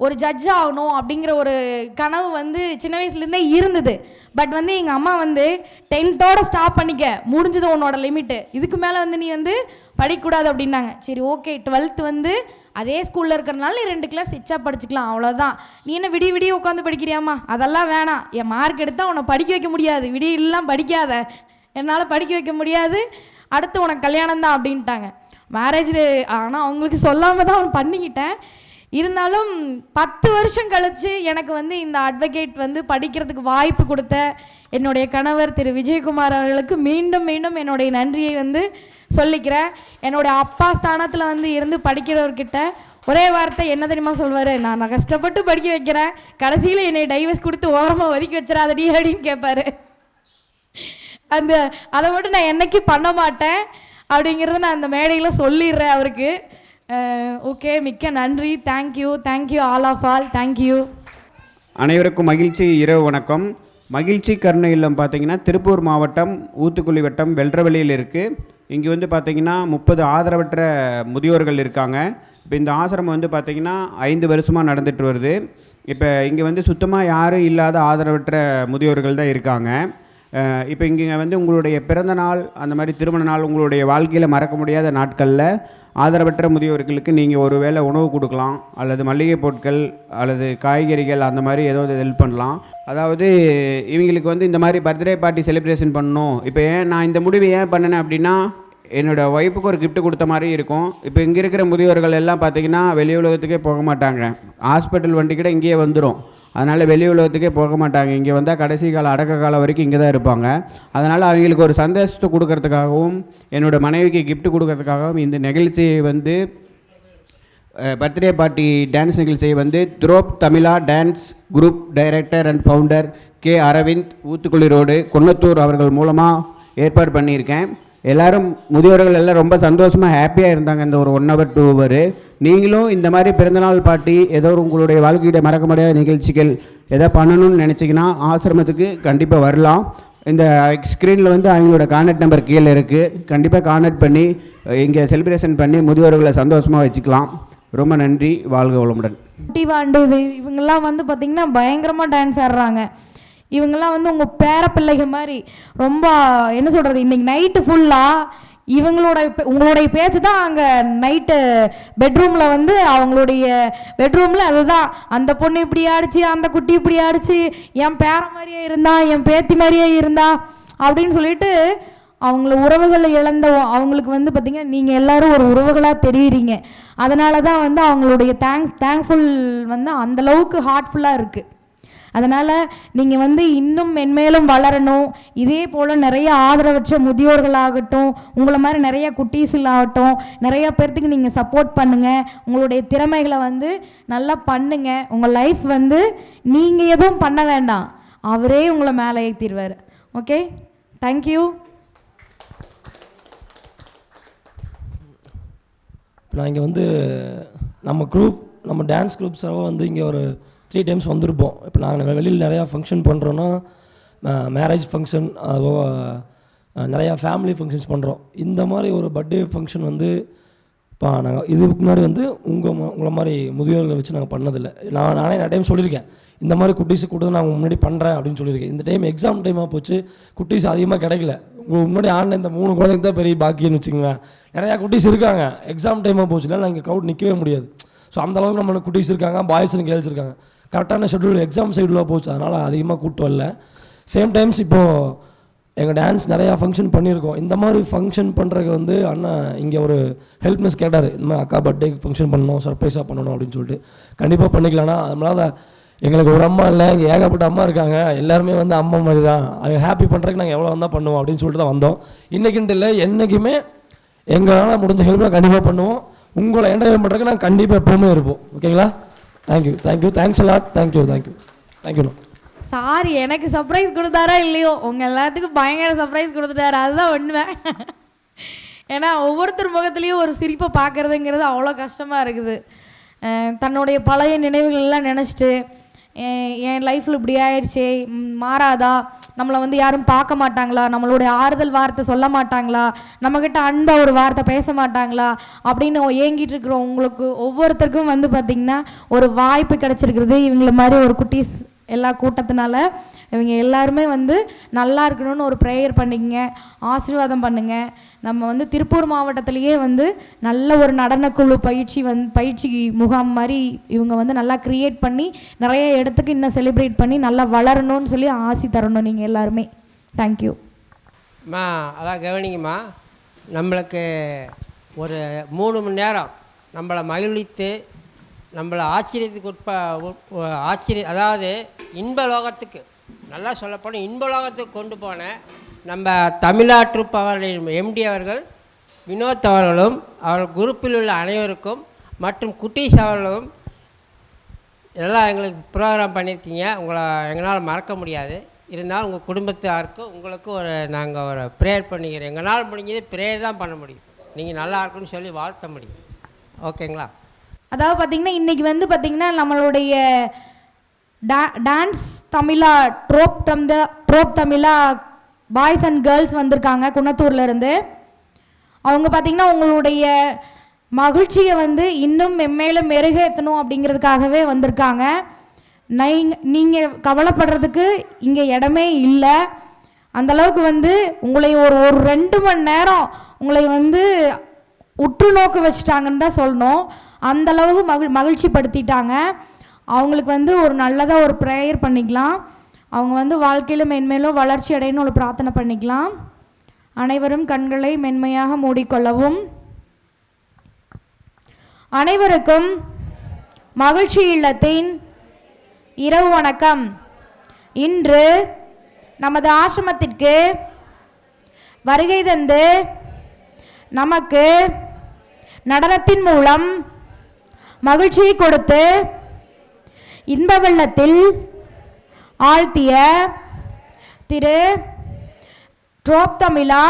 Speaker 14: ஒரு ஜட்ஜ் ஆகணும் அப்படிங்கிற ஒரு கனவு வந்து சின்ன வயசுலேருந்தே இருந்தது. பட் வந்து எங்கள் அம்மா வந்து 10th ஸ்டாப் பண்ணிக்க, முடிஞ்சது உன்னோட லிமிட்டு, இதுக்கு மேலே வந்து நீ வந்து படிக்கக்கூடாது அப்படின்னாங்க. சரி ஓகே, 12th வந்து அதே ஸ்கூலில் இருக்கிறனால நீ 2 கிளாஸ் எச்சா படிச்சுக்கலாம், அவ்வளோதான். நீ என்ன விடிய உட்காந்து படிக்கிறியாம்மா? அதெல்லாம் வேணாம், என் மார்க் எடுத்தால் உன்னை படிக்க வைக்க முடியாது, விடியெல்லாம் படிக்காத, என்னால் படிக்க வைக்க முடியாது, அடுத்து உனக்கு கல்யாணம் தான் அப்படின்ட்டாங்க. மேரேஜ் ஆனால் அவங்களுக்கு சொல்லாமல் தான் அவன் பண்ணிக்கிட்டேன். இருந்தாலும் 10 வருஷம் கழித்து எனக்கு வந்து இந்த அட்வொகேட் வந்து படிக்கிறதுக்கு வாய்ப்பு கொடுத்த என்னுடைய கணவர் திரு விஜயகுமார் அவர்களுக்கு மீண்டும் மீண்டும் என்னுடைய நன்றியை வந்து சொல்லிக்கிறேன். என்னுடைய அப்பா ஸ்தானத்தில் வந்து இருந்து படிக்கிறவர்கிட்ட ஒரே வார்த்தை என்ன தெரியுமா சொல்வார்? நான் கஷ்டப்பட்டு படிக்க வைக்கிறேன், கடைசியில் என்னை டைவர்ஸ் கொடுத்து ஓரமாக ஒதுக்கி வச்சிடாதடி அப்படின்னு கேட்பாரு. அதை மட்டும் நான் என்னைக்கு பண்ண மாட்டேன் அப்படிங்கிறத நான் அந்த மேடையில் சொல்லிடுறேன் அவருக்கு. ஓகே, மிக்க நன்றி. Thank you all of all, thank you.
Speaker 15: அனைவருக்கும் மகிழ்ச்சி இரவு வணக்கம். மகிழ்ச்சி கருணை இல்லம் பார்த்தீங்கன்னா திருப்பூர் மாவட்டம் ஊத்துக்குளி வட்டம் வெல்றவெளியில் இருக்குது. இங்கே வந்து பார்த்திங்கன்னா 30 ஆதரவற்ற முதியோர்கள் இருக்காங்க. இப்போ இந்த ஆசிரமம் வந்து பார்த்திங்கன்னா 5 வருஷமாக நடந்துட்டு வருது. இப்போ இங்கே வந்து சுத்தமாக யாரும் இல்லாத ஆதரவற்ற முதியோர்கள் தான் இருக்காங்க. இப்போ இங்கே வந்து உங்களுடைய பிறந்த நாள், அந்த மாதிரி திருமண நாள், உங்களுடைய வாழ்க்கையில் மறக்க முடியாத நாட்களில் ஆதரவற்ற முதியோர்களுக்கு நீங்கள் ஒரு வேளை உணவு கொடுக்கலாம், அல்லது மளிகை பொருட்கள் அல்லது காய்கறிகள் அந்த மாதிரி ஏதாவது ஹெல்ப் பண்ணலாம். அதாவது இவங்களுக்கு வந்து இந்த மாதிரி பர்த்டே பார்ட்டி செலிப்ரேஷன் பண்ணணும். இப்போ நான் இந்த முடிவு ஏன் பண்ணினேன் அப்படின்னா, என்னோடய ஒய்ஃபுக்கு ஒரு கிஃப்ட் கொடுத்த மாதிரி இருக்கும். இப்போ இங்கே இருக்கிற முதியோர்கள் எல்லாம் பார்த்திங்கன்னா வெளி உலகத்துக்கே போக மாட்டாங்க, ஹாஸ்பிட்டல் வண்டி கூட இங்கேயே வந்துடும். அதனால் வெளி உலகத்துக்கே போக மாட்டாங்க, இங்கே வந்தால் கடைசி காலம் அடக்க காலம் வரைக்கும் இங்கே தான் இருப்பாங்க. அதனால் அவங்களுக்கு ஒரு சந்தோஷத்தை கொடுக்கறதுக்காகவும் என்னோடய மனைவிக்கு கிஃப்ட் கொடுக்கறதுக்காகவும் இந்த நிகழ்ச்சியை வந்து பர்த்டே பார்ட்டி டான்ஸ் நிகழ்ச்சியை வந்து துரோப் Tamizha dance group director and founder K Aravind, Oothukuli road, Kunnathur அவர்கள் மூலமாக ஏற்பாடு பண்ணியிருக்கேன். எல்லோரும் முதியோர்கள் எல்லாம் ரொம்ப சந்தோஷமாக ஹாப்பியாக இருந்தாங்க இந்த ஒரு 1 hour 2 hour. நீங்களும் இந்த மாதிரி பிறந்தநாள் பார்ட்டி ஏதோ உங்களுடைய வாழ்க்கையிட மறக்க முடியாத நிகழ்ச்சிகள் எதோ பண்ணணும்னு நினச்சிங்கன்னா ஆசிரமத்துக்கு கண்டிப்பாக வரலாம். இந்த ஸ்க்ரீனில் வந்து அவங்களோட கான்டாக்ட் நம்பர் கீழே இருக்குது, கண்டிப்பாக கான்டாக்ட் பண்ணி இங்கே செலிப்ரேஷன் பண்ணி முதியோர்களை சந்தோஷமாக வச்சுக்கலாம். ரொம்ப நன்றி, வாழ்க வளமுடன்.
Speaker 14: இவங்கெல்லாம் வந்து பார்த்திங்கன்னா பயங்கரமாக டான்ஸ் ஆடுறாங்க. இவங்கெல்லாம் வந்து உங்கள் பேர பிள்ளைகள் மாதிரி ரொம்ப என்ன சொல்கிறது, இன்றைக்கி நைட்டு ஃபுல்லாக உங்களுடைய பேச்சு தான் அங்கே நைட்டு பெட்ரூமில் வந்து அவங்களுடைய பெட்ரூமில் அதுதான், அந்த பொண்ணு இப்படி ஆடிச்சு, அந்த குட்டி இப்படி ஆடிச்சு, என் பேர மாதிரியே இருந்தா, என் பேத்தி மாதிரியே இருந்தா அப்படின்னு சொல்லிட்டு அவங்கள உறவுகளை இழந்த அவங்களுக்கு வந்து பார்த்திங்கன்னா நீங்கள் எல்லோரும் ஒரு உறவுகளாக தெரியுறீங்க. அதனால தான் வந்து அவங்களுடைய தேங்க்ஃபுல் வந்து அந்தளவுக்கு ஹார்ட்ஃபுல்லாக இருக்குது. அதனால் நீங்கள் வந்து இன்னும் மென்மேலும் வளரணும். இதே போல் நிறைய ஆதரவற்ற முதியோர்களாகட்டும், உங்களை மாதிரி நிறைய குட்டீஸிலாகட்டும், நிறையா பேர்த்துக்கு நீங்கள் சப்போர்ட் பண்ணுங்கள். உங்களுடைய திறமைகளை வந்து நல்லா பண்ணுங்கள். உங்கள் லைஃப் வந்து நீங்கள் எதுவும் பண்ண வேண்டாம், அவரே உங்களை மேலே ஏற்றிடுவார். Okay, thank you.
Speaker 16: நான் இங்கே வந்து நம்ம டான்ஸ் குரூப்ஸாக வந்து இங்கே ஒரு 3 times வந்திருப்போம். இப்போ நாங்கள் வெளியில் நிறையா ஃபங்க்ஷன் பண்ணுறோன்னா, மேரேஜ் ஃபங்க்ஷன், நிறையா ஃபேமிலி ஃபங்க்ஷன்ஸ் பண்ணுறோம். இந்த மாதிரி ஒரு பர்த்டே ஃபங்க்ஷன் வந்து இப்போ நாங்கள் இதுக்கு முன்னாடி வந்து உங்களை மாதிரி முதியோர்களை வச்சு நாங்கள் பண்ணதில்லை. நானே நிறைய டைம் சொல்லியிருக்கேன், இந்த மாதிரி குட்டீஸை கூட நான் முன்னாடி பண்ணுறேன் அப்படின்னு சொல்லியிருக்கேன். இந்த டைம் எக்ஸாம் டைமாக போச்சு, குட்டீஸ் அதிகமாக கிடைக்கல. உங்களுக்கு முன்னாடி ஆடின இந்த 3 குழந்தைங்க தான் பெரிய பாக்கியன்னு வச்சுக்கோங்க. நிறையா குட்டீஸ் இருக்காங்க, எக்ஸாம் டைமாக போச்சுன்னா நான் இங்கே க்ரௌட் நிற்கவே முடியாது. ஸோ அந்தளவுக்கு நம்மளுக்கு குட்டீஸ் இருக்காங்க, பாய்ஸ் அண்ட் கேர்ள்ஸ் இருக்காங்க. கரெக்டான ஷெட்யூல் எக்ஸாம் சைடில் போச்சு, அதனால் அதிகமாக கூப்பிட்டு வரல. சேம் டைம்ஸ் இப்போது எங்கள் டான்ஸ் நிறையா ஃபங்க்ஷன் பண்ணியிருக்கோம். இந்த மாதிரி ஃபங்க்ஷன் பண்ணுறதுக்கு வந்து அண்ணன் இங்கே ஒரு ஹெல்ப்னஸ் கேட்டார், இந்த மாதிரி அக்கா பர்த்டே ஃபங்க்ஷன் பண்ணணும், சர்ப்ரைஸாக பண்ணணும் அப்படின்னு சொல்லிட்டு. கண்டிப்பாக பண்ணிக்கலாம்னா அதனால எங்களுக்கு ஒரு அம்மா இல்லை, இங்கே ஏகப்பட்ட அம்மா இருக்காங்க, எல்லாருமே வந்து அம்மா மாதிரி தான், அது ஹாப்பி பண்ணுறதுக்கு நாங்கள் எவ்வளோ வந்தால் பண்ணுவோம் அப்படின்னு சொல்லிட்டு தான் வந்தோம். இன்றைக்கின்ட்டு இல்லை, என்றைக்குமே எங்களால் முடிஞ்ச ஹெல்ப் கண்டிப்பாக பண்ணுவோம். உங்களை என்டர்டைன் பண்ணுறதுக்கு நாங்கள் கண்டிப்பாக எப்போவுமே இருப்போம். ஓகேங்களா? Thank you, thanks a lot. Thank you.
Speaker 14: Sir எனக்கு சர்ப்ரைஸ் கொடுத்தாரா இல்லையோ, உங்கள் எல்லாத்துக்கும் பயங்கர சர்ப்ரைஸ் கொடுத்துட்டாரு, அதுதான் உண்மை. ஏன்னா ஒவ்வொருத்தர் முகத்துலேயும் ஒரு சிரிப்பை பார்க்குறதுங்கிறது அவ்வளோ கஷ்டமாக இருக்குது. தன்னுடைய பழைய நினைவுகளெல்லாம் நினச்சிட்டு என் லைஃப்பில் இப்படி ஆயிடுச்சே, மாறாதா, நம்மளை வந்து யாரும் பார்க்க மாட்டாங்களா, நம்மளுடைய ஆறுதல் வார்த்தை சொல்ல மாட்டாங்களா, நம்மக்கிட்ட அன்பாக ஒரு வார்த்தை பேச மாட்டாங்களா அப்படின்னு ஏங்கிட்டு இருக்கிற உங்களுக்கு ஒவ்வொருத்தருக்கும் வந்து பார்த்திங்கன்னா ஒரு வாய்ப்பு கிடச்சிருக்கிறது. இவங்கள மாதிரி ஒரு குட்டீஸ் எல்லா கூட்டத்தினால இவங்க எல்லாருமே வந்து நல்லா இருக்கணும்னு ஒரு ப்ரேயர் பண்ணிக்கங்க, ஆசீர்வாதம் பண்ணுங்க. நம்ம வந்து திருப்பூர் மாவட்டத்திலேயே வந்து நல்ல ஒரு நடனக்குழு பயிற்சி முகாம் மாதிரி இவங்க வந்து நல்லா க்ரியேட் பண்ணி நிறைய இடத்துக்கு இன்னும் செலிப்ரேட் பண்ணி நல்லா வளரணும்னு சொல்லி ஆசி தரணும் நீங்கள் எல்லாருமே. தேங்க்யூ.
Speaker 17: அம்மா அதான் கவனிங்கம்மா, நம்மளுக்கு ஒரு 3 மணி நேரம் நம்மளை மகிழ்வித்து நம்மளை ஆச்சரியத்துக்கு அதாவது இன்ப லோகத்துக்கு, நல்லா சொல்லப்போனால் இன்ப லோகத்துக்கு கொண்டு போன நம்ம தமிழ்நாட்டு அவர்களின் எம்டி அவர்கள், வினோத் அவர்களும் அவர் குரூப்பில் உள்ள அனைவருக்கும் மற்றும் குட்டீஸ் அவர்களும் எல்லாம் எங்களுக்கு ப்ரோக்ராம் பண்ணியிருக்கீங்க. உங்களை எங்களால் மறக்க முடியாது. இருந்தாலும் உங்கள் குடும்பத்தாருக்கும் உங்களுக்கும் நாங்கள் ஒரு ப்ரேயர் பண்ணிக்கிறோம். எங்களால் முடிஞ்சது ப்ரேயர் தான் பண்ண முடியும். நீங்கள் நல்லா இருக்குன்னு சொல்லி வாழ்த்த முடியும். ஓகேங்களா?
Speaker 14: அதாவது பார்த்திங்கன்னா இன்றைக்கி வந்து பார்த்திங்கன்னா நம்மளுடைய dance Tamizha drop Tamizha boys and girls வந்திருக்காங்க குன்னத்தூர்லேருந்து. அவங்க பார்த்திங்கன்னா உங்களுடைய மகிழ்ச்சியை வந்து இன்னும் மென்மேலும் மெருகேற்றணும் அப்படிங்கிறதுக்காகவே வந்திருக்காங்க. நீங்கள் கவலைப்படுறதுக்கு இங்கே இடமே இல்லை. அந்தளவுக்கு வந்து உங்களை ஒரு 2 மணி நேரம் உங்களை வந்து உற்று நோக்க வச்சுட்டாங்கன்னு தான் சொல்லணும். அந்தளவுக்கு மகிழ்ச்சி படுத்திட்டாங்க. அவங்களுக்கு வந்து ஒரு நல்லதாக ஒரு ப்ரேயர் பண்ணிக்கலாம். அவங்க வந்து வாழ்க்கையில் மென்மேலும் வளர்ச்சி அடையணும்னு ஒரு பிரார்த்தனை பண்ணிக்கலாம். அனைவரும் கண்களை மென்மையாக மூடிக்கொள்ளவும். அனைவருக்கும் மகிழ்ச்சி இல்லத்தின் இரவு வணக்கம். இன்று நமது ஆசிரமத்திற்கு வருகை தந்து நமக்கு நடனத்தின் மூலம் மகிழ்ச்சியை கொடுத்து இன்ப வெள்ளத்தில் ஆழ்த்திய திரு drop Tamizha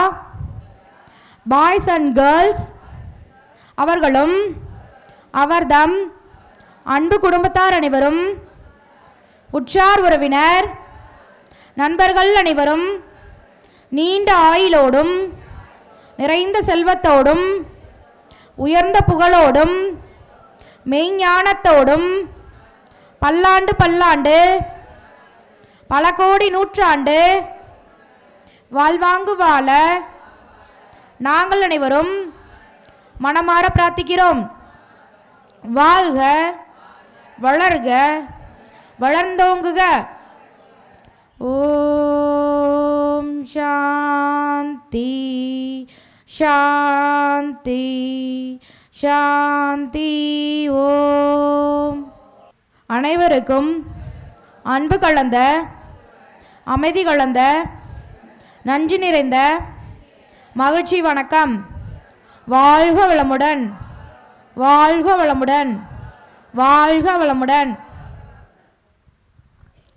Speaker 14: boys and girls அவர்களும் அவர்தம் அன்பு குடும்பத்தார் அனைவரும், உற்றார் உறவினர் நண்பர்கள் அனைவரும் நீண்ட ஆயுளோடும் நிறைந்த செல்வத்தோடும் உயர்ந்த புகழோடும் மெய்ஞானத்தோடும் பல்லாண்டு பல்லாண்டு பல கோடி நூற்றாண்டு வாழ்வாங்கு வாழ நாங்கள் அனைவரும் மனமாற பிரார்த்திக்கிறோம். வாழ்க, வளர்க, வளர்ந்தோங்குக. ஓம் சாந்தி சாந்தி சாந்தி. ஓம். அனைவருக்கும் அன்பு கலந்த, அமைதி கலந்த, நன்றி நிறைந்த மகிழ்ச்சி வணக்கம். வாழ்க வளமுடன், வாழ்க வளமுடன், வாழ்க வளமுடன்.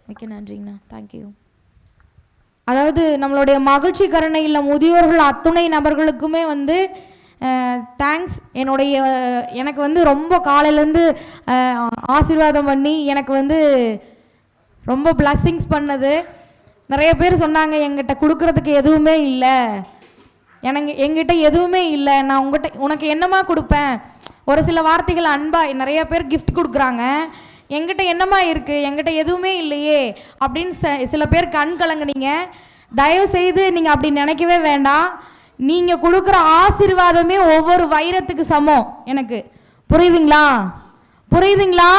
Speaker 14: மிக்க நன்றிங்கண்ணா. தேங்க்யூ. அதாவது நம்மளுடைய மகிழ்ச்சி கருணையில் முதியோர்கள் அத்துணை நபர்களுக்குமே வந்து தேங்க்ஸ். எனக்கு வந்து ரொம்ப காலையிலேருந்து ஆசீர்வாதம் பண்ணி எனக்கு வந்து ரொம்ப பிளஸ்ஸிங்ஸ் பண்ணது. நிறைய பேர் சொன்னாங்க எங்கிட்ட கொடுக்கறதுக்கு எதுவுமே இல்லை, எங்கிட்ட எதுவுமே இல்லை, நான் உனக்கு என்னமா கொடுப்பேன். ஒரு சில வார்த்தைகள் அன்பாக நிறைய பேர் கிஃப்ட் கொடுக்குறாங்க. எங்கிட்ட என்னமா இருக்குது, எங்கிட்ட எதுவுமே இல்லையே அப்படின்னு சில பேர் கண் கலங்குனீங்க. தயவு செய்து நீங்கள் அப்படி நினைக்கவே வேண்டாம். நீங்கள் கொடுக்குற ஆசீர்வாதமே ஒவ்வொரு வைரத்துக்கு சமம். எனக்கு புரியுதுங்களா? புரியுதுங்களா?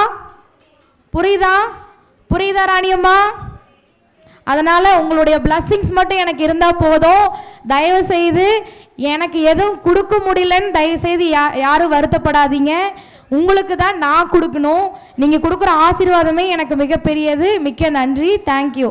Speaker 14: புரியுதா ராணியம்மா? அதனால் உங்களுடைய பிளஸ்ஸிங்ஸ் மட்டும் எனக்கு இருந்தால் போதும். தயவு செய்து எனக்கு எதுவும் கொடுக்க முடியலன்னு தயவு செய்து யாரும் வருத்தப்படாதீங்க. உங்களுக்கு தான் நான் கொடுக்கணும். நீங்கள் கொடுக்குற ஆசீர்வாதமே எனக்கு மிகப்பெரியது. மிக்க நன்றி. தேங்க்யூ.